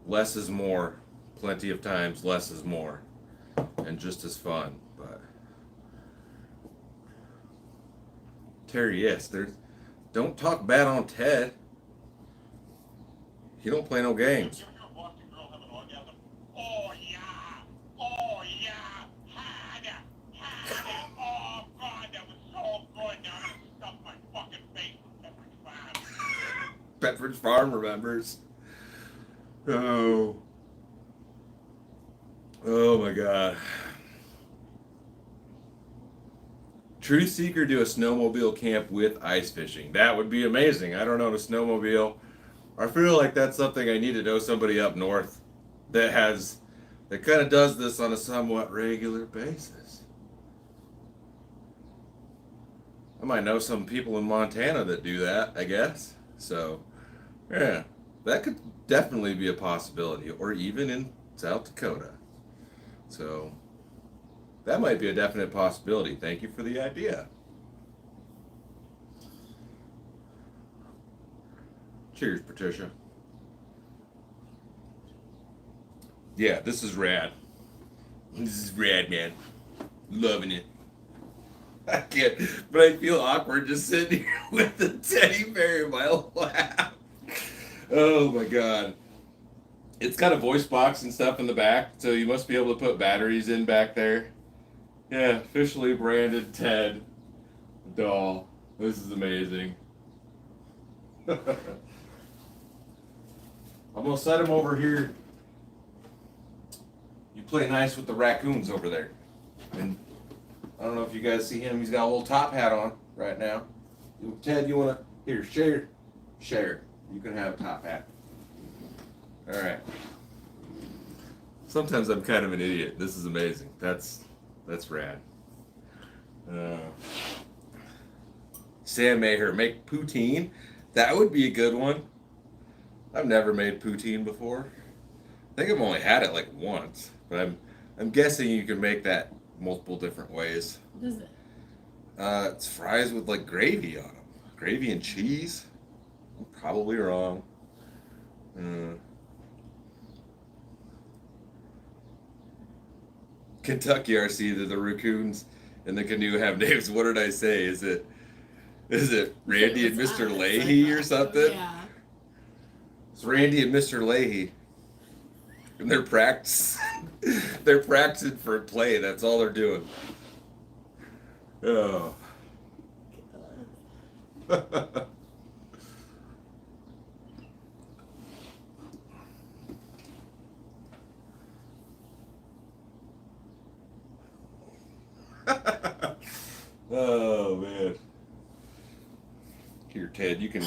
less is more. Plenty of times, less is more. And just as fun. But Terry, yes, don't talk bad on Ted. He don't play no games. You're a Boston girl having an orgasm? Oh, yeah. Oh, yeah. Harder. Harder. Oh, God, that was so good. Now I'm going to stuff my fucking face with Pepperidge Farm. Pepperidge Farm remembers. Oh. Oh my God. Truth Seeker do a snowmobile camp with ice fishing. That would be amazing. I don't know the snowmobile. I feel like that's something I need to know somebody up north that kind of does this on a somewhat regular basis. I might know some people in Montana that do that, I guess. So, yeah, that could definitely be a possibility, or even in South Dakota. So, that might be a definite possibility. Thank you for the idea. Cheers, Patricia. Yeah, this is rad. This is rad, man. Loving it. I can't, but I feel awkward just sitting here with the teddy bear in my lap. Oh my God. It's got a voice box and stuff in the back, so you must be able to put batteries in back there. Yeah, officially branded Ted doll. This is amazing. I'm gonna set him over here. You play nice with the raccoons over there. And I don't know if you guys see him. He's got a little top hat on right now. Ted, you wanna here share? You can have a top hat. All right. Sometimes I'm kind of an idiot. This is amazing. That's rad. Sam Maher, make poutine. That would be a good one. I've never made poutine before. I think I've only had it like once, but I'm guessing you can make that multiple different ways. What is it? It's fries with like gravy on them. Gravy and cheese. I'm probably wrong. Kentucky RC, the raccoons in the canoe have names. What did I say? Is it Randy and Mr. Leahy or something? Yeah. It's Randy and Mr. Leahy. And they're practicing for play. That's all they're doing. Oh. Oh man. Here, Ted, you can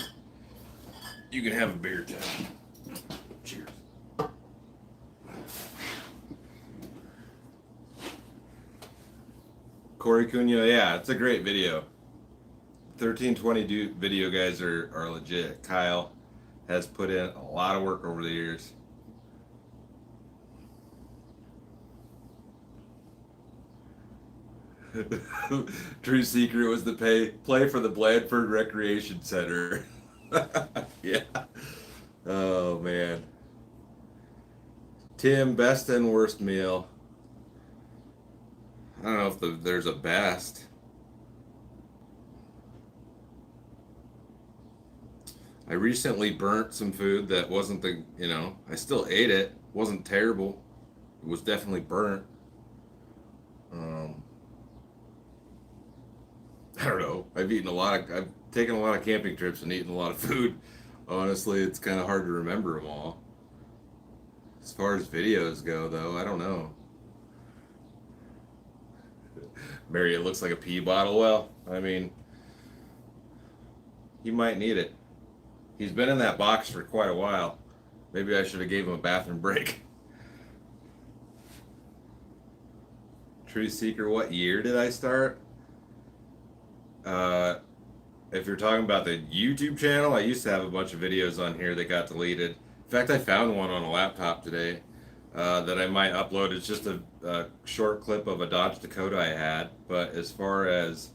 have a beer, Ted. Cheers. Corey Cunha, yeah, it's a great video. 1320 video guys are legit. Kyle has put in a lot of work over the years. True secret was the play for the Blandford Recreation Center. Yeah. Oh man. Tim, best and worst meal. I don't know if there's a best. I recently burnt some food that wasn't I still ate it. Wasn't terrible. It was definitely burnt. I don't know. I've taken a lot of camping trips and eaten a lot of food. Honestly, it's kind of hard to remember them all. As far as videos go, though, I don't know. Mary, it looks like a pee bottle. Well, I mean, he might need it. He's been in that box for quite a while. Maybe I should have gave him a bathroom break. True Seeker, what year did I start? If you're talking about the YouTube channel, I used to have a bunch of videos on here that got deleted. In fact, I found one on a laptop today that I might upload. It's just a short clip of a Dodge Dakota I had. But as far as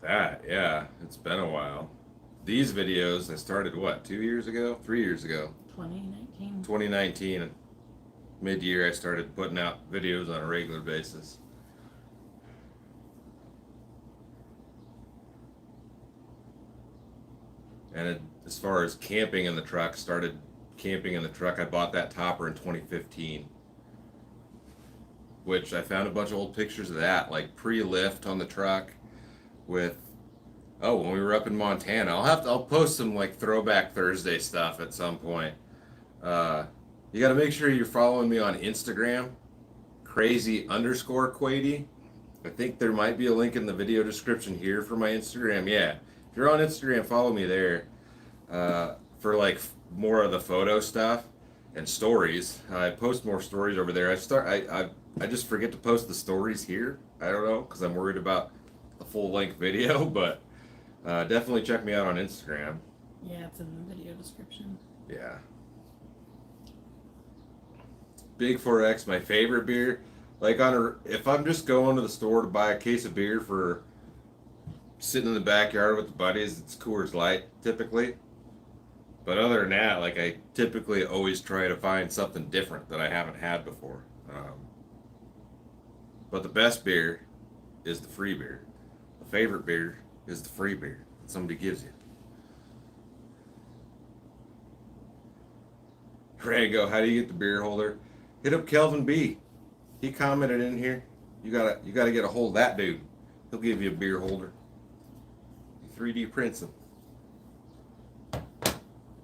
that, yeah, it's been a while. These videos I started, what, 2 years ago? 3 years ago? 2019. 2019. Mid-year, I started putting out videos on a regular basis. And as far as camping in the truck, started camping in the truck. I bought that topper in 2015, which I found a bunch of old pictures of that, like pre-lift on the truck with, when we were up in Montana. I'll post some like Throwback Thursday stuff at some point. You got to make sure you're following me on Instagram, crazy_Quady. I think there might be a link in the video description here for my Instagram. Yeah, if you're on Instagram, follow me there for like more of the photo stuff and stories. I post more stories over there. I just forget to post the stories here. I don't know, because I'm worried about a full-length video, but definitely check me out on Instagram. Yeah, it's in the video description. Yeah. Big 4X, my favorite beer. Like if I'm just going to the store to buy a case of beer for sitting in the backyard with the buddies, it's Coors Light typically. But other than that, like I typically always try to find something different that I haven't had before. But the best beer is the free beer. The favorite beer is the free beer that somebody gives you. Rango, how do you get the beer holder? Hit up Kelvin B. He commented in here. You gotta get a hold of that dude. He'll give you a beer holder. He 3D prints them.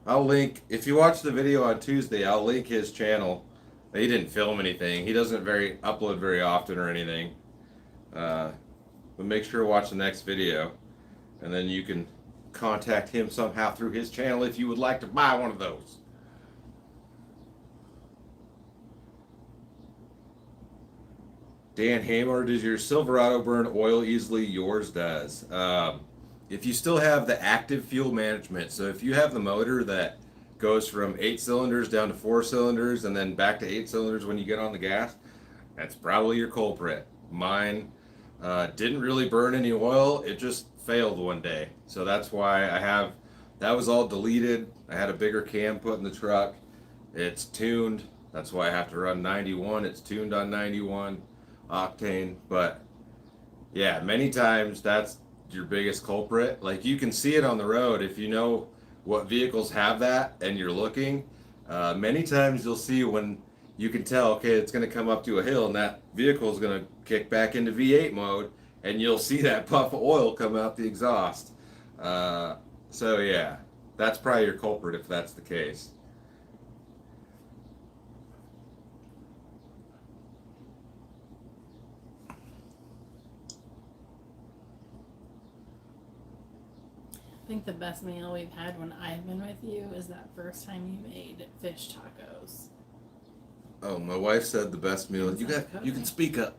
I'll link, if you watch the video on Tuesday, I'll link his channel. He didn't film anything. He doesn't upload very often or anything. But make sure to watch the next video, and then you can contact him somehow through his channel if you would like to buy one of those. Dan Hammer, does your Silverado burn oil easily? Yours does. If you still have the active fuel management, so if you have the motor that goes from 8 cylinders down to 4 cylinders and then back to 8 cylinders when you get on the gas, that's probably your culprit. Mine didn't really burn any oil. It just failed one day. So that's why that was all deleted. I had a bigger cam put in the truck. It's tuned. That's why I have to run 91. It's tuned on 91 octane. But yeah, many times that's your biggest culprit. Like, you can see it on the road if you know what vehicles have that and you're looking. Many times you'll see when you can tell, okay, it's going to come up to a hill and that vehicle is going to kick back into V8 mode, and you'll see that puff of oil come out the exhaust. So yeah, that's probably your culprit if that's the case. I think the best meal we've had when I've been with you is that first time you made fish tacos. Oh, my wife said the best meal. You can speak up.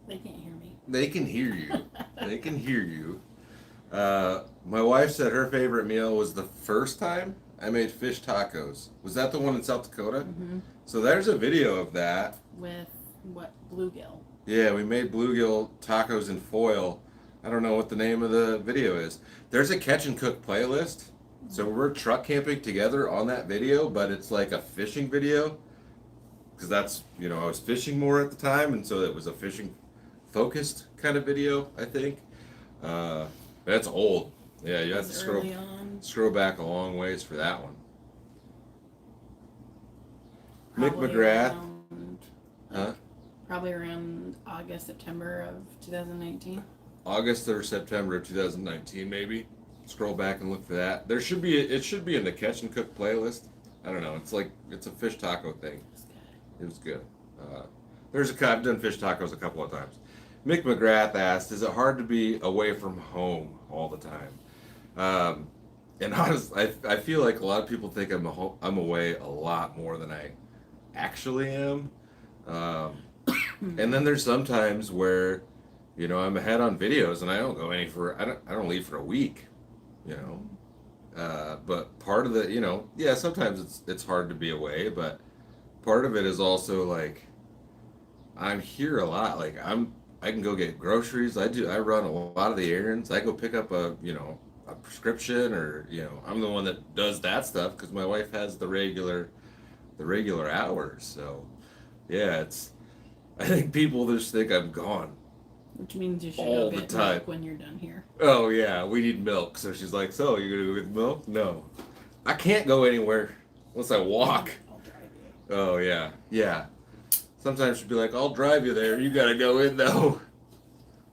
They can't hear me. They can hear you. They can hear you. My wife said her favorite meal was the first time I made fish tacos. Was that the one in South Dakota? Mm-hmm. So there's a video of that. With what? Bluegill. Yeah, we made bluegill tacos in foil. I don't know what the name of the video is. There's a catch and cook playlist. So we're truck camping together on that video, but it's like a fishing video. Because that's, I was fishing more at the time, and so it was a fishing focused kind of video, I think. That's old. Yeah, you have to scroll back a long ways for that one. Probably Mick McGrath. Probably around August, September of 2019. August or September of 2019, maybe. Scroll back and look for that. It should be in the catch and cook playlist. I don't know. It's a fish taco thing. It was good. I've done fish tacos a couple of times. Mick McGrath asked, "Is it hard to be away from home all the time?" And honestly, I feel like a lot of people think I'm away a lot more than I actually am. And then there's some times where, I'm ahead on videos and I don't go I don't leave for a week, But part of the, sometimes it's hard to be away, but part of it is also like, I'm here a lot. Like I can go get groceries. I run a lot of the errands. I go pick up a prescription, or, I'm the one that does that stuff because my wife has the regular hours. So yeah, I think people just think I'm gone. Which means you should all go the get time. milk when you're done here. Oh yeah, we need milk. So she's like, "So you're gonna go get milk?" No, I can't go anywhere unless I walk. I'll drive you. Oh yeah. Sometimes she'd be like, "I'll drive you there. You gotta go in though."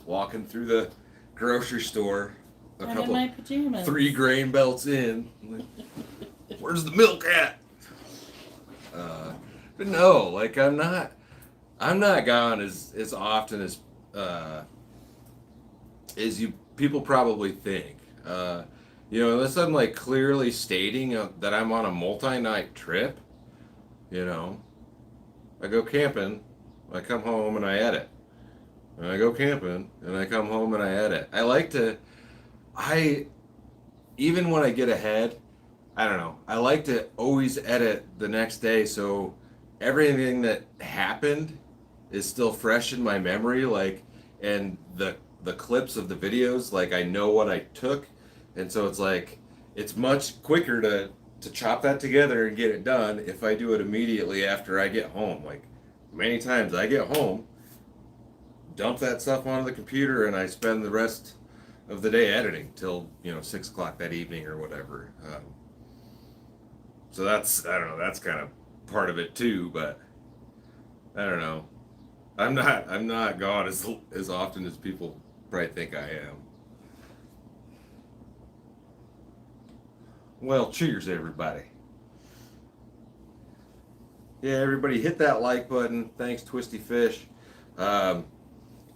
Walking through the grocery store, I'm in my pajamas. 3 grain belts in. Like, where's the milk at? But no, like I'm not gone as often as people probably think. Unless I'm like clearly stating that I'm on a multi-night trip, I go camping, I come home and I edit. And I go camping and I come home and I edit. Even when I get ahead, I don't know, I like to always edit the next day, so everything that happened is still fresh in my memory, and the clips of the videos, I know what I took, and so it's much quicker to chop that together and get it done if I do it immediately after I get home. Many times I get home, dump that stuff onto the computer, and I spend the rest of the day editing till 6 o'clock that evening or whatever. So that's kind of part of it too, but I don't know. I'm not gone as often as people probably think I am. Well, cheers everybody. Yeah, everybody hit that like button. Thanks, Twisty Fish. And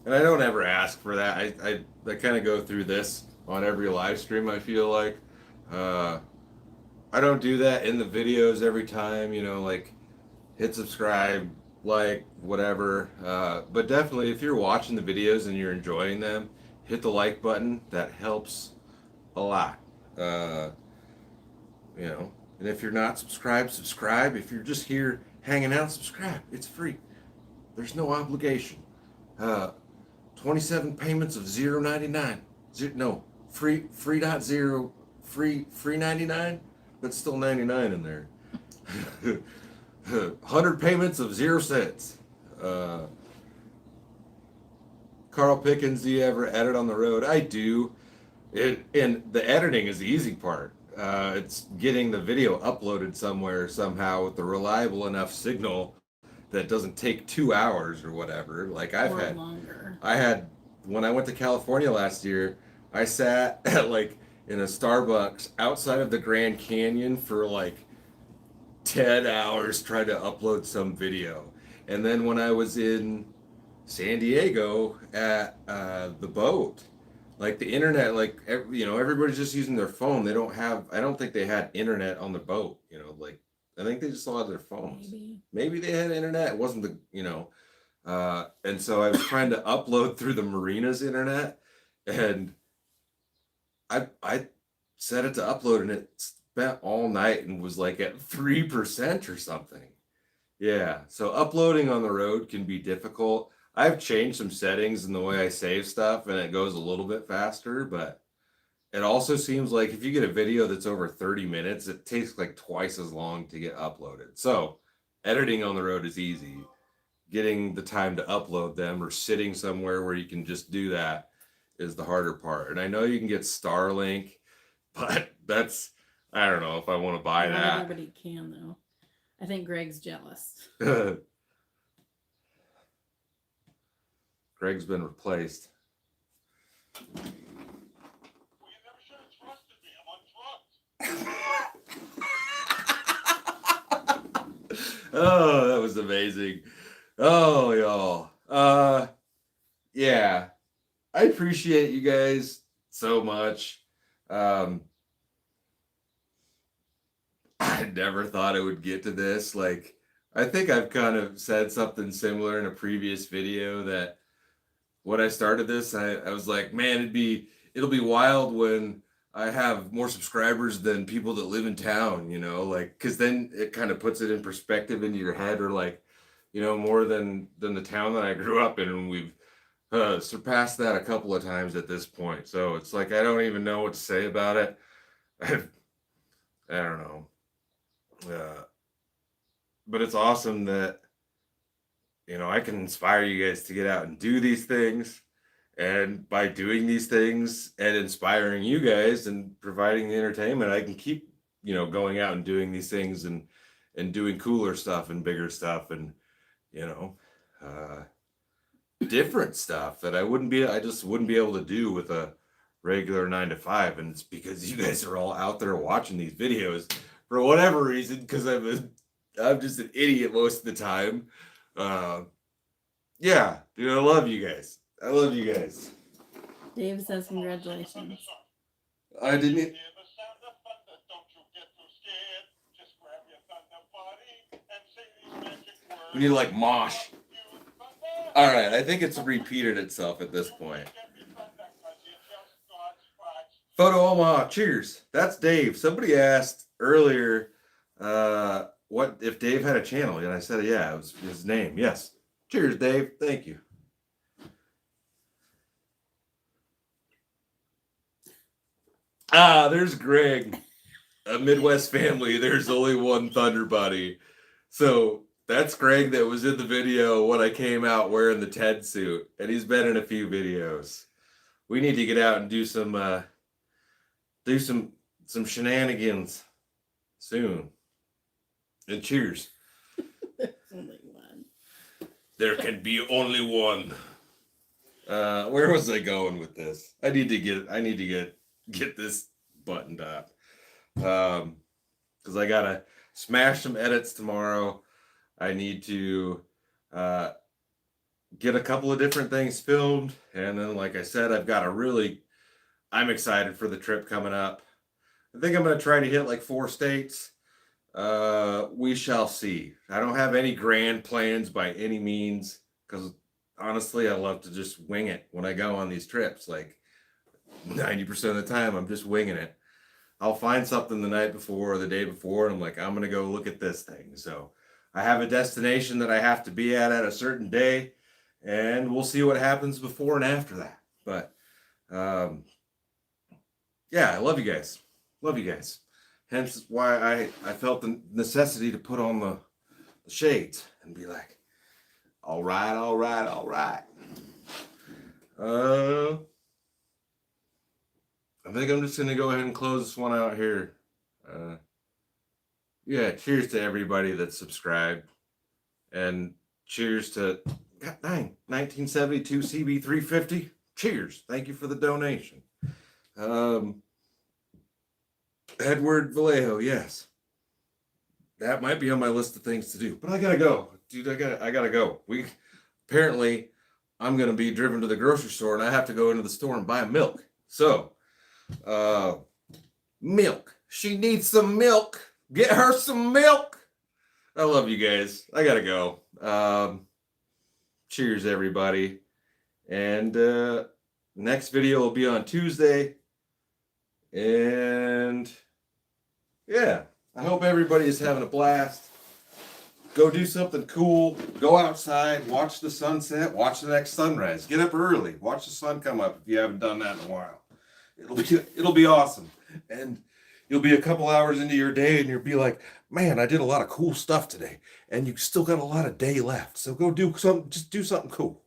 I don't ever ask for that. I kind of go through this on every live stream, I feel like. I don't do that in the videos every time, you know, like hit subscribe, like, whatever. But definitely, if you're watching the videos and you're enjoying them, hit the like button. That helps a lot. Uh, you know, and if you're not subscribed, subscribe. If you're just here hanging out, subscribe. It's free. There's no obligation. Uh, 27 payments of 0.99. No, free dot zero, free 99, but still 99 in there. 100 payments of 0 cents. Carl Pickens, do you ever edit on the road? I do. And the editing is the easy part. It's getting the video uploaded somewhere somehow with a reliable enough signal that doesn't take 2 hours or whatever. Like or longer. I had when I went to California last year, I sat at like in a Starbucks outside of the Grand Canyon for like 10 hours trying to upload some video. And then when I was in San Diego at the boat, like the internet, like you know, everybody's just using their phone. They don't have. I don't think they had internet on the boat. You know, like I think they just all had their phones. Maybe they had internet. It wasn't the and so I was trying to upload through the marina's internet, and I set it to upload, and it spent all night and was like at 3% or something. Yeah, so uploading on the road can be difficult. I've changed some settings in the way I save stuff, and it goes a little bit faster, but it also seems like if you get a video that's over 30 minutes, it takes like twice as long to get uploaded. So editing on the road is easy. Getting the time to upload them or sitting somewhere where you can just do that is the harder part. And I know you can get Starlink, but I don't know if I want to buy Not that. everybody can, though. I think Greg's jealous. Greg's been replaced. Well, you never should have trusted me. I'm on drugs. Oh, that was amazing. Oh, y'all. Yeah. I appreciate you guys so much. I never thought it would get to this. Like, I think I've kind of said something similar in a previous video that when I started this, I was like, man, it'll be wild when I have more subscribers than people that live in town, you know, like, cause then it kind of puts it in perspective into your head, or like, you know, more than the town that I grew up in. And we've surpassed that a couple of times at this point. So it's like, I don't even know what to say about it. I don't know. But it's awesome that, you know, I can inspire you guys to get out and do these things. And by doing these things and inspiring you guys and providing the entertainment, I can keep, you know, going out and doing these things and doing cooler stuff and bigger stuff and, you know, different stuff that I just wouldn't be able to do with a regular 9 to 5. And it's because you guys are all out there watching these videos for whatever reason, because I'm just an idiot most of the time. Yeah, dude, I love you guys. I love you guys. Dave says congratulations. I didn't. Hear the sound of thunder, don't you get too scared. Just grab your thunder body and say these magic words. We need to like mosh. All right, I think it's repeated itself at this point. Photo Omaha, cheers. That's Dave. Somebody asked earlier, what if Dave had a channel, and I said, yeah, it was his name. Yes. Cheers, Dave. Thank you. Ah, there's Greg. A Midwest family. There's only one Thunder Buddy. So that's Greg that was in the video when I came out wearing the Ted suit, and he's been in a few videos. We need to get out and do some shenanigans soon. And cheers. There's only one. There can be only one. Where was I going with this? I need to get this buttoned up. Because I gotta smash some edits tomorrow. I need to get a couple of different things filmed, and then, like I said, I've got a really I'm excited for the trip coming up. I think I'm going to try to hit like 4 states. We shall see. I don't have any grand plans by any means, because honestly, I love to just wing it when I go on these trips. Like 90% of the time, I'm just winging it. I'll find something the night before or the day before, and I'm like, I'm going to go look at this thing. So I have a destination that I have to be at a certain day, and we'll see what happens before and after that. But yeah, I love you guys. Love you guys. Hence why I felt the necessity to put on the shades and be like, all right, all right, all right. I think I'm just going to go ahead and close this one out here. Yeah, cheers to everybody that subscribed. And cheers to, God dang, 1972 CB350. Cheers. Thank you for the donation. Edward Vallejo, yes. That might be on my list of things to do. But I gotta go. Dude, I gotta go. Apparently I'm gonna be driven to the grocery store and I have to go into the store and buy milk. So milk. She needs some milk. Get her some milk. I love you guys. I gotta go. Cheers, everybody. And next video will be on Tuesday. And yeah, I hope everybody is having a blast. Go do something cool. Go outside, watch the sunset, watch the next sunrise. Get up early, watch the sun come up if you haven't done that in a while. It'll be awesome. And you'll be a couple hours into your day and you'll be like, man, I did a lot of cool stuff today. And you still got a lot of day left. So go do something, just do something cool.